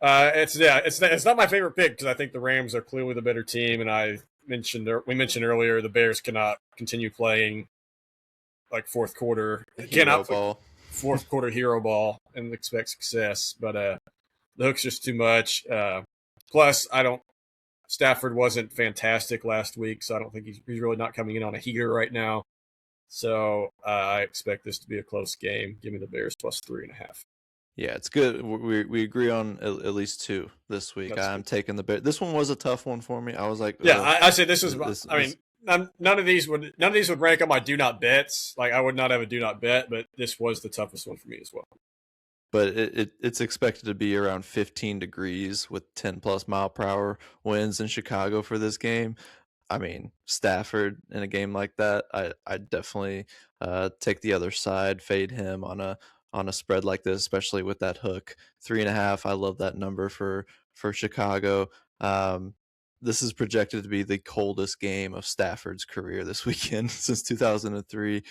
It's not my favorite pick because I think the Rams are clearly the better team, and we mentioned earlier the Bears cannot continue playing like fourth quarter hero ball and expect success. But the hook's just too much. Plus, Stafford wasn't fantastic last week, so I don't think he's really not coming in on a heater right now. So I expect this to be a close game. Give me the Bears +3.5. Yeah, it's good. We agree on at least 2 this week. I'm taking the Bears. This one was a tough one for me. I was like, I said this was. None of these would rank on my do not bets. Like I would not have a do not bet, but this was the toughest one for me as well. But it's expected to be around 15 degrees with 10+ mile per hour winds in Chicago for this game. I mean, Stafford in a game like that, I definitely take the other side, fade him on a spread like this, especially with that hook. 3.5. I love that number for Chicago. This is projected to be the coldest game of Stafford's career this weekend since 2003.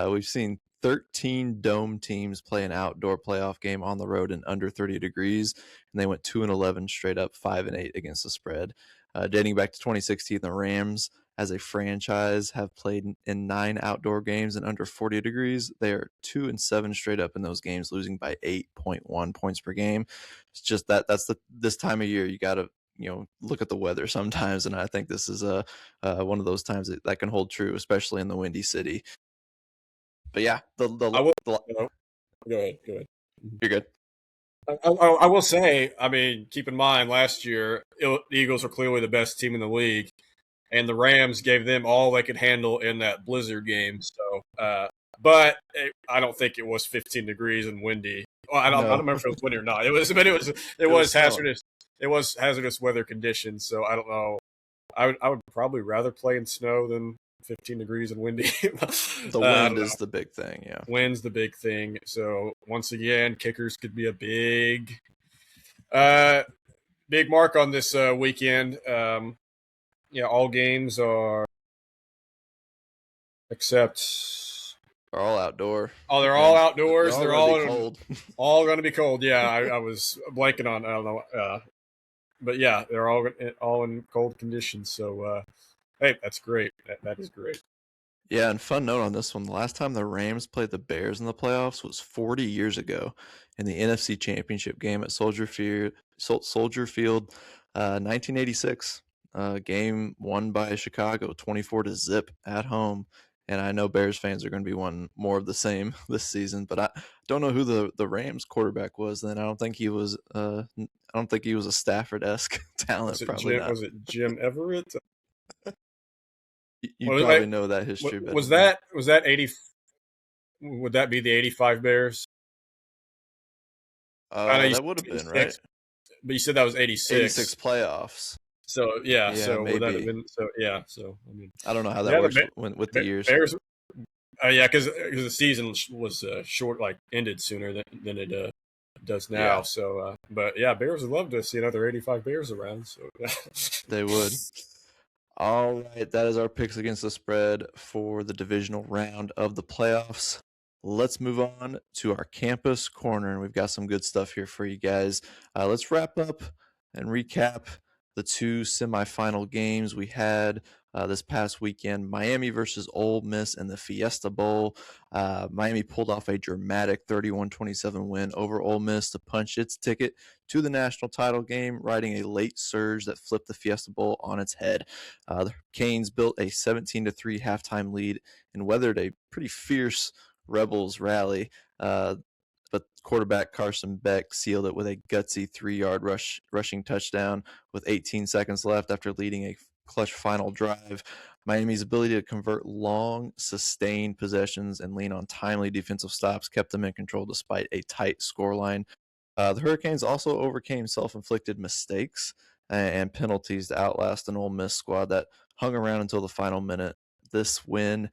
We've seen 13 dome teams play an outdoor playoff game on the road in under 30 degrees, and they went 2-11 straight up, 5-8 against the spread. Dating back to 2016, the Rams as a franchise have played in 9 outdoor games in under 40 degrees. They are 2-7 straight up in those games, losing by 8.1 points per game. It's just that's this time of year you got to look at the weather sometimes, and I think this is one of those times that can hold true, especially in the Windy City. But yeah, go ahead. You're good. I will say, I mean, keep in mind last year the Eagles were clearly the best team in the league, and the Rams gave them all they could handle in that blizzard game. So, but I don't think it was 15 degrees and windy. Well, I don't remember if it was windy or not. It was hazardous. It was hazardous weather conditions. So I don't know. I would probably rather play in snow than 15 degrees and windy. The wind is the big thing, yeah. Wind's the big thing. So once again, kickers could be a big mark on this weekend. All games are except they're all outdoor. Oh, they're all outdoors. They're all cold. All going to be cold. Yeah, I was blanking on. I don't know. But yeah, they're all in cold conditions. So. Hey, that's great. That is great. Yeah, and fun note on this one. The last time the Rams played the Bears in the playoffs was 40 years ago in the NFC Championship game at Soldier Field, 1986. Game won by Chicago, 24-0 at home. And I know Bears fans are going to be wanting more of the same this season, but I don't know who the Rams quarterback was then. I don't think he was a Stafford-esque talent. Was it Jim Everett? You probably know that history better. Was that 80? Would that be the 85 Bears? That would have been right. But you said that was 86. 86 playoffs. So yeah, so maybe. Would that have been? So yeah, so I mean, I don't know how that works with the years. Bears, because the season was short, like ended sooner than it does now. Yeah. So, but yeah, Bears would love to see another 85 Bears around. So they would. All right, that is our picks against the spread for the divisional round of the playoffs. Let's move on to our campus corner, and we've got some good stuff here for you guys. Let's wrap up and recap the 2 semifinal games we had this past weekend. Miami versus Ole Miss in the Fiesta Bowl. Miami pulled off a dramatic 31-27 win over Ole Miss to punch its ticket to the national title game, riding a late surge that flipped the Fiesta Bowl on its head. The Canes built a 17-3 halftime lead and weathered a pretty fierce Rebels rally. But quarterback Carson Beck sealed it with a gutsy 3-yard rushing touchdown with 18 seconds left after leading a clutch final drive. Miami's ability to convert long, sustained possessions and lean on timely defensive stops kept them in control despite a tight scoreline. The Hurricanes also overcame self-inflicted mistakes and penalties to outlast an Ole Miss squad that hung around until the final minute. This win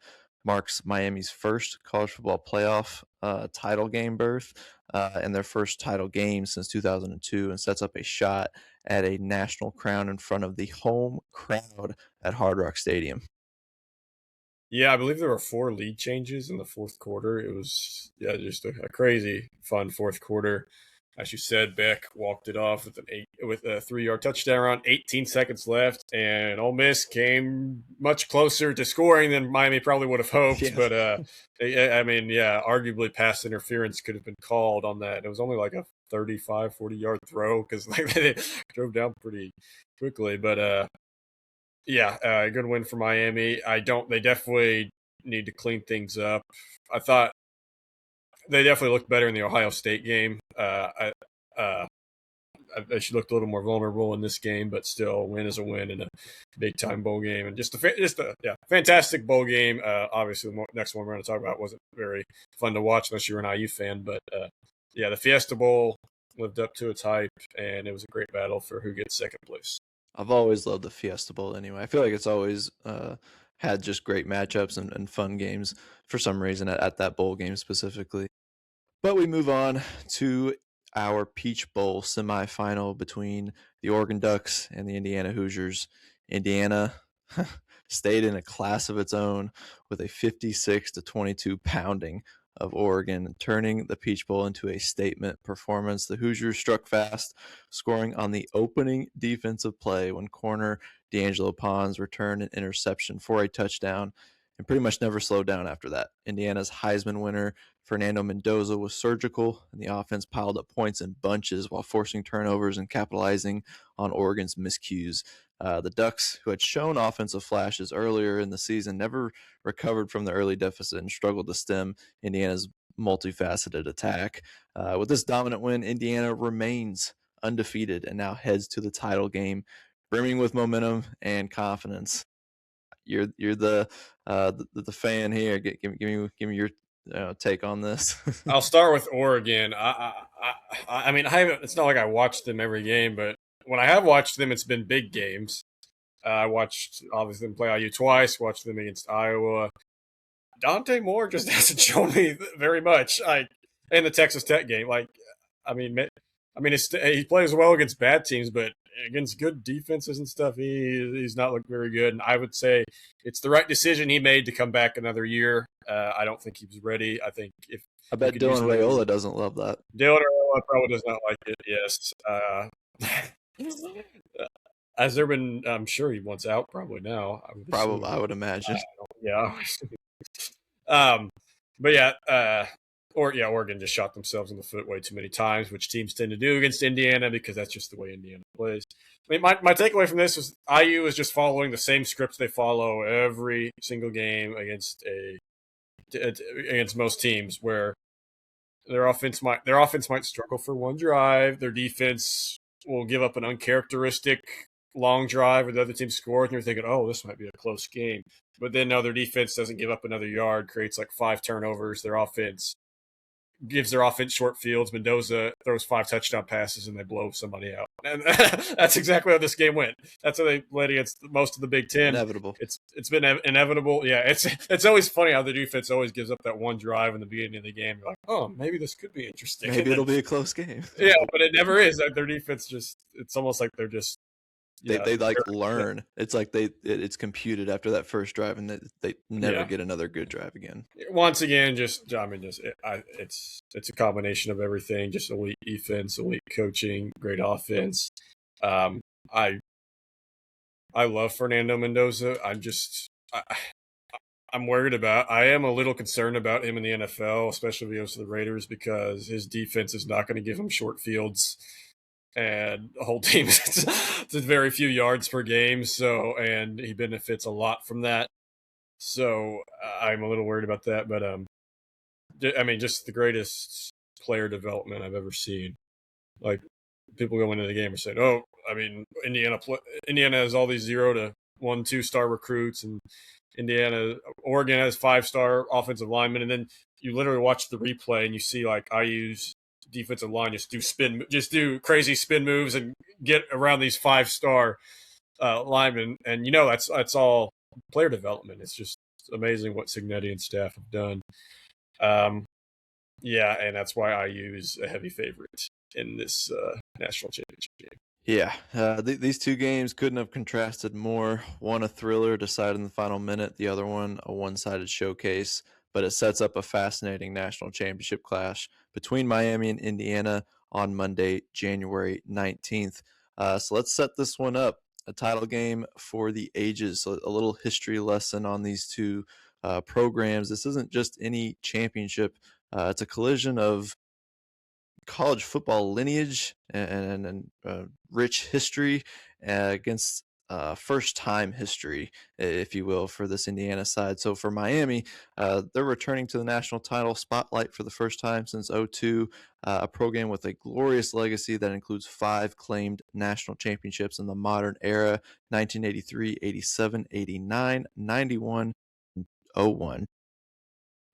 marks Miami's first college football playoff title game berth and their first title game since 2002, and sets up a shot at a national crown in front of the home crowd at Hard Rock Stadium. Yeah, I believe there were 4 lead changes in the fourth quarter. It was just a crazy fun fourth quarter. As you said, Beck walked it off with a 3-yard touchdown around 18 seconds left, and Ole Miss came much closer to scoring than Miami probably would have hoped. Yeah. But arguably pass interference could have been called on that. It was only like a 35, 40-yard throw because they drove down pretty quickly. But a good win for Miami. They definitely need to clean things up. I thought they definitely looked better in the Ohio State game. She looked a little more vulnerable in this game, but still, a win is a win in a big-time bowl game. And just a fantastic bowl game. Obviously, the next one we're going to talk about wasn't very fun to watch unless you were an IU fan. But, the Fiesta Bowl lived up to its hype, and it was a great battle for who gets second place. I've always loved the Fiesta Bowl anyway. I feel like it's always had just great matchups and fun games for some reason at that bowl game specifically. But we move on to our Peach Bowl semifinal between the Oregon Ducks and the Indiana Hoosiers. Indiana stayed in a class of its own with a 56-22 pounding of Oregon, turning the Peach Bowl into a statement performance. The Hoosiers struck fast, scoring on the opening defensive play when corner D'Angelo Pons returned an interception for a touchdown and pretty much never slowed down after that. Indiana's Heisman winner, Fernando Mendoza, was surgical, and the offense piled up points in bunches while forcing turnovers and capitalizing on Oregon's miscues. The Ducks, who had shown offensive flashes earlier in the season, never recovered from the early deficit and struggled to stem Indiana's multifaceted attack. With this dominant win, Indiana remains undefeated and now heads to the title game, brimming with momentum and confidence. You're the fan here. Give me your take on this. I'll start with Oregon. I mean, I haven't. It's not like I watched them every game, but when I have watched them, it's been big games. I watched obviously them play IU twice. Watched them against Iowa. Dante Moore just hasn't shown me very much. In the Texas Tech game, he plays well against bad teams, but against good defenses and stuff, he's not looked very good. And I would say it's the right decision he made to come back another year. I don't think he was ready. I bet Dylan Raiola doesn't love that. Dylan Raiola probably does not like it. Yes. Has there been? I'm sure he wants out. Probably now. I would imagine. Oregon just shot themselves in the foot way too many times, which teams tend to do against Indiana because that's just the way Indiana plays. I mean, my takeaway from this is IU is just following the same scripts they follow every single game against most teams, where their offense might struggle for one drive, their defense will give up an uncharacteristic long drive, or the other team scores, and you're thinking, oh, this might be a close game. But then no, their defense doesn't give up another yard, creates like 5 turnovers. Their offense gives their offense short fields. Mendoza throws 5 touchdown passes, and they blow somebody out. And that's exactly how this game went. That's how they played against most of the Big Ten. Inevitable. It's been inevitable. Yeah, it's always funny how the defense always gives up that one drive in the beginning of the game. You're like, oh, maybe this could be interesting. Maybe it'll be a close game. Yeah, but it never is. Their defense it's almost like they're just they learn. It's like it's computed after that first drive, and they never get another good drive again. Once again, it's a combination of everything. Just elite defense, elite coaching, great offense. I I love Fernando Mendoza. I'm worried about. I am a little concerned about him in the NFL, especially if he goes to the Raiders, because his defense is not going to give him short fields, and the whole team is very few yards per game. So, and he benefits a lot from that. So, I'm a little worried about that. But I mean, just the greatest player development I've ever seen. Like, people going into the game are saying, "Oh, I mean, Indiana has all these 0 to 1, 2-star recruits, and Oregon has 5-star offensive linemen." And then you literally watch the replay and you see like IU's defensive line just do crazy spin moves and get around these 5-star linemen, and that's all player development. It's just amazing what Signetti and staff have done. Yeah, and that's why IU is a heavy favorite in this national championship game. Yeah, these two games couldn't have contrasted more. One a thriller decided in the final minute, the other one a one-sided showcase, but it sets up a fascinating national championship clash between Miami and Indiana on Monday, January 19th. So let's set this one up. A title game for the ages, so a little history lesson on these two programs. This isn't just any championship. It's a collision of college football lineage and rich history against first time history, if you will, for this Indiana side. So for Miami, they're returning to the national title spotlight for the first time since 02, a program with a glorious legacy that includes 5 claimed national championships in the modern era: 1983, 87, 89, 91, and 01.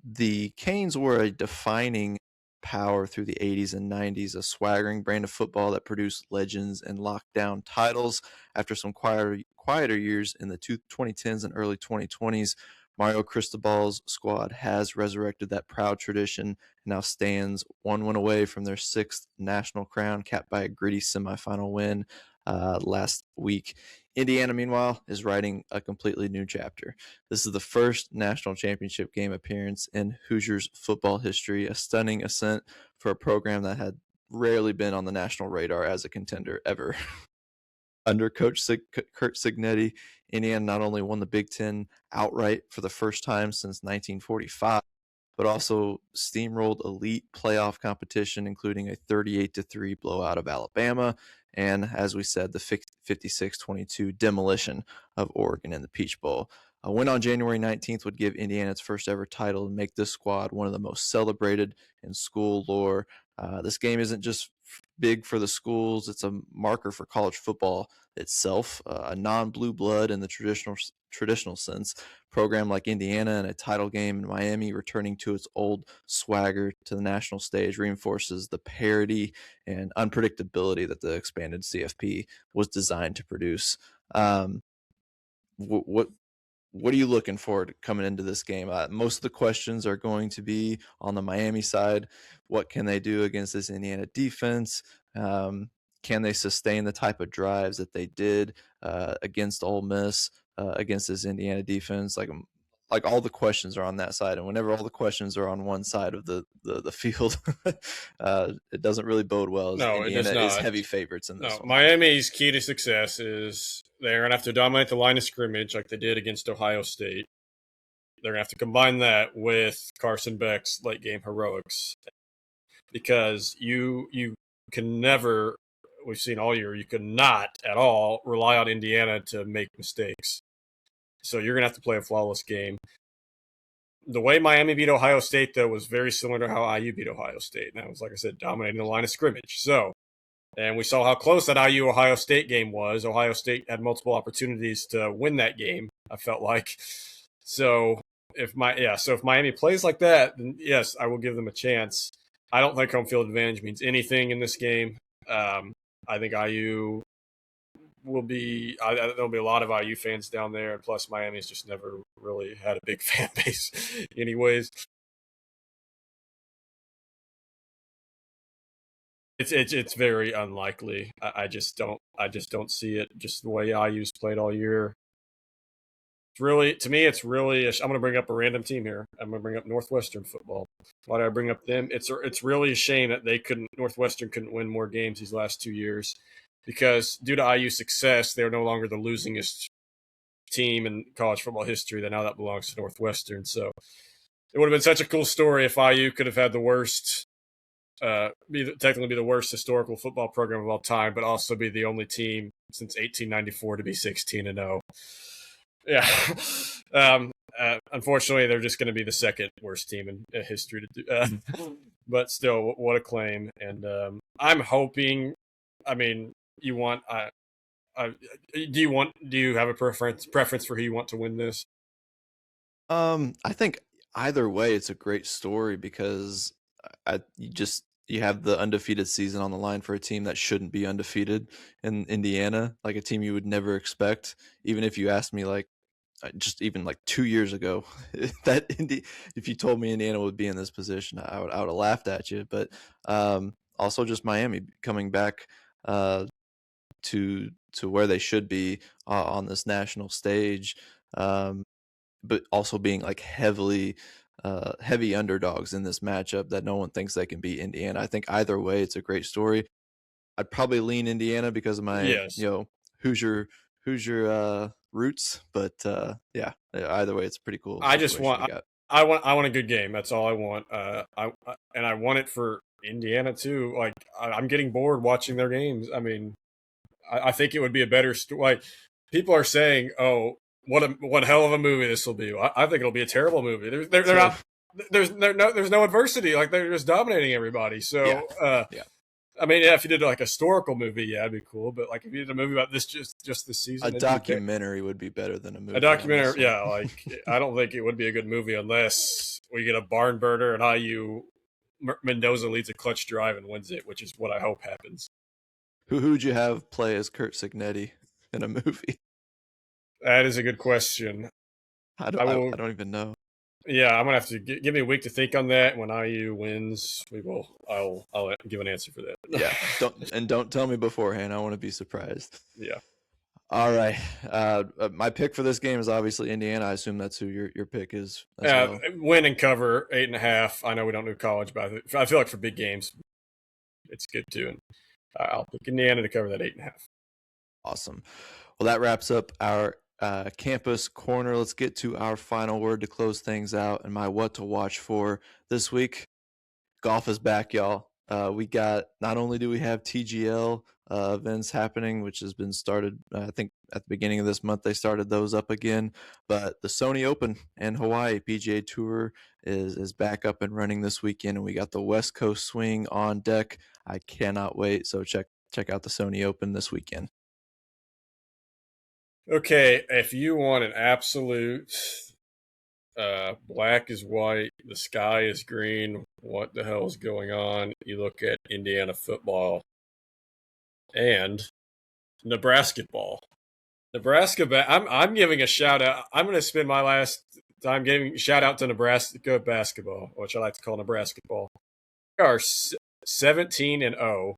The Canes were a defining power through the 80s and 90s, a swaggering brand of football that produced legends and locked down titles. After some quieter years in the 2010s and early 2020s, Mario Cristobal's squad has resurrected that proud tradition and now stands one win away from their 6th national crown, capped by a gritty semifinal win last week. Indiana, meanwhile, is writing a completely new chapter. This is the first national championship game appearance in Hoosiers football history, a stunning ascent for a program that had rarely been on the national radar as a contender ever. Under Coach Curt Signetti, Indiana not only won the Big Ten outright for the first time since 1945, but also steamrolled elite playoff competition, including a 38-3 blowout of Alabama, and, as we said, the 56-22 demolition of Oregon in the Peach Bowl. A win on January 19th would give Indiana its first ever title and make this squad one of the most celebrated in school lore. This game isn't just big for the schools, it's a marker for college football itself, a non-blue blood in the traditional sense. Program like Indiana and a title game in Miami returning to its old swagger to the national stage reinforces the parity and unpredictability that the expanded CFP was designed to produce. What are you looking forward to coming into this game? Most of the questions are going to be on the Miami side. What can they do against this Indiana defense? Can they sustain the type of drives that they did against Ole Miss, against this Indiana defense? Like all the questions are on that side, and whenever all the questions are on one side of the field, it doesn't really bode well. As No, it does Indiana is not. heavy favorites in this one. Miami's key to success is they're going to have to dominate the line of scrimmage like they did against Ohio State. They're going to have to combine that with Carson Beck's late game heroics, because you can never, we've seen all year, you cannot at all rely on Indiana to make mistakes. So you're going to have to play a flawless game. The way Miami beat Ohio State, though, was very similar to how IU beat Ohio State. And that was, like I said, dominating the line of scrimmage. So, and we saw how close that IU-Ohio State game was. Ohio State had multiple opportunities to win that game, I felt like. So if Miami plays like that, then yes, I will give them a chance. I don't think home field advantage means anything in this game. I think IU will be. There'll be a lot of IU fans down there, and plus Miami's just never really had a big fan base, anyways. It's very unlikely. I just don't see it. Just the way IU's played all year. It's really, to me, it's really. I'm going to bring up a random team here. I'm going to bring up Northwestern football. Why did I bring up them? It's really a shame that Northwestern couldn't win more games these last 2 years, because due to IU's success, they're no longer the losingest team in college football history. That now that belongs to Northwestern. So it would have been such a cool story if IU could have had the worst, technically be the worst historical football program of all time, but also be the only team since 1894 to be 16-0. Yeah. Unfortunately, they're just going to be the second worst team in history to do. But still, what a claim! And I'm hoping. I mean, you want? Do you have a preference for who you want to win this? I think either way, it's a great story because you have the undefeated season on the line for a team that shouldn't be undefeated in Indiana, like a team you would never expect. Even if you asked me, like, just even like 2 years ago, if you told me Indiana would be in this position, I would have laughed at you. But also just Miami coming back to where they should be on this national stage, but also being like heavy underdogs in this matchup that no one thinks they can beat Indiana. I think either way, it's a great story. I'd probably lean Indiana because of my Yes. Hoosier roots, but yeah, either way, it's a pretty cool I just situation we want got. I want a good game. That's all I want. I want it for Indiana too. Like I'm getting bored watching their games. I mean, I think it would be a better story. Like people are saying, "Oh, what hell of a movie this will be." I think it'll be a terrible movie. They're not. There's no adversity. Like they're just dominating everybody. So Yeah. I mean, yeah, if you did like a historical movie, yeah, it'd be cool. But like if you did a movie about this just this season, A documentary would be better than a movie. a documentary, yeah. Like I don't think it would be a good movie unless we get a barn burner and IU Mendoza leads a clutch drive and wins it, which is what I hope happens. Who'd you have play as Kurt Signetti in a movie? That is a good question. I I will. don't even know. Yeah, I'm gonna have to give me a week to think on that. When IU wins, I'll give an answer for that. Yeah, don't tell me beforehand. I want to be surprised. Yeah. All right. My pick for this game is obviously Indiana. I assume that's who your pick is as well. Win and cover 8.5. I know we don't do college, but I feel like for big games, it's good too. And I'll pick Indiana to cover that 8.5. Awesome. Well, that wraps up our campus corner. Let's get to our final word to close things out and my what to watch for this week. Golf is back, y'all. We got, not only do we have TGL events happening, which has been started, I think at the beginning of this month, they started those up again, but the Sony Open and Hawaii PGA Tour is back up and running this weekend, and we got the West Coast swing on deck. I cannot wait. So check out the Sony Open this weekend. Okay, if you want an absolute black is white, the sky is green, what the hell is going on? You look at Indiana football and Nebraska ball. I'm giving a shout out. I'm going to spend my last time giving a shout out to Nebraska basketball, which I like to call Nebraska ball. They are 17-0.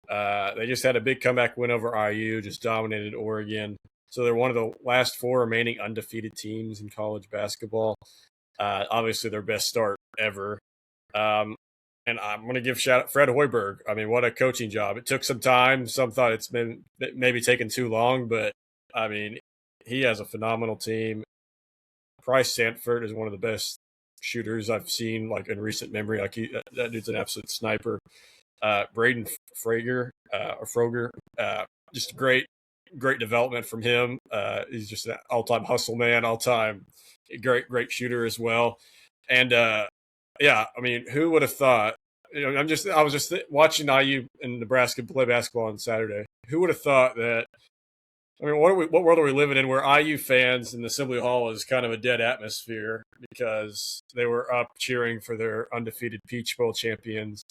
They just had a big comeback win over IU, just dominated Oregon. So they're one of the last 4 remaining undefeated teams in college basketball. Obviously, their best start ever. And I'm going to give shout out Fred Hoiberg. I mean, what a coaching job. It took some time. Some thought it's been maybe taken too long, but I mean, he has a phenomenal team. Price Sanford is one of the best shooters I've seen like in recent memory. Like that dude's an absolute sniper. Braden Frager, just great development from him. He's just an all-time hustle man, all-time great shooter as well. And yeah, I mean, who would have thought? You know, I was just watching IU and Nebraska play basketball on Saturday. Who would have thought that? I mean, what world are we living in where IU fans in the Assembly Hall is kind of a dead atmosphere because they were up cheering for their undefeated Peach Bowl champions,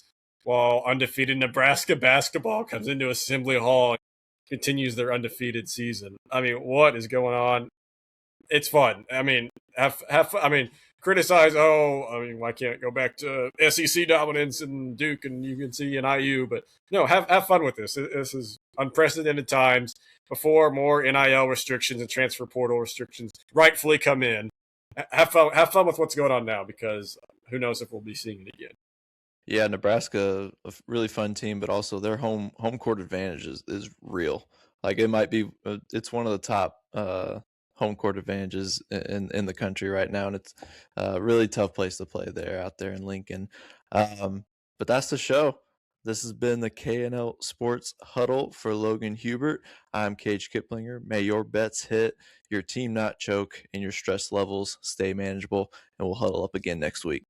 while undefeated Nebraska basketball comes into Assembly Hall and continues their undefeated season. I mean, what is going on? It's fun. I mean, criticize. Why can't it go back to SEC dominance and Duke and UNC and IU? But no, have fun with this. This is unprecedented times. Before more NIL restrictions and transfer portal restrictions rightfully come in, have fun with what's going on now, because who knows if we'll be seeing it again. Yeah, Nebraska, a really fun team, but also their home court advantage is real. Like it might be, it's one of the top home court advantages in the country right now, and it's a really tough place to play there out there in Lincoln. But that's the show. This has been the K&L Sports Huddle for Logan Hubert. I'm Cage Kiplinger. May your bets hit, your team not choke, and your stress levels stay manageable, and we'll huddle up again next week.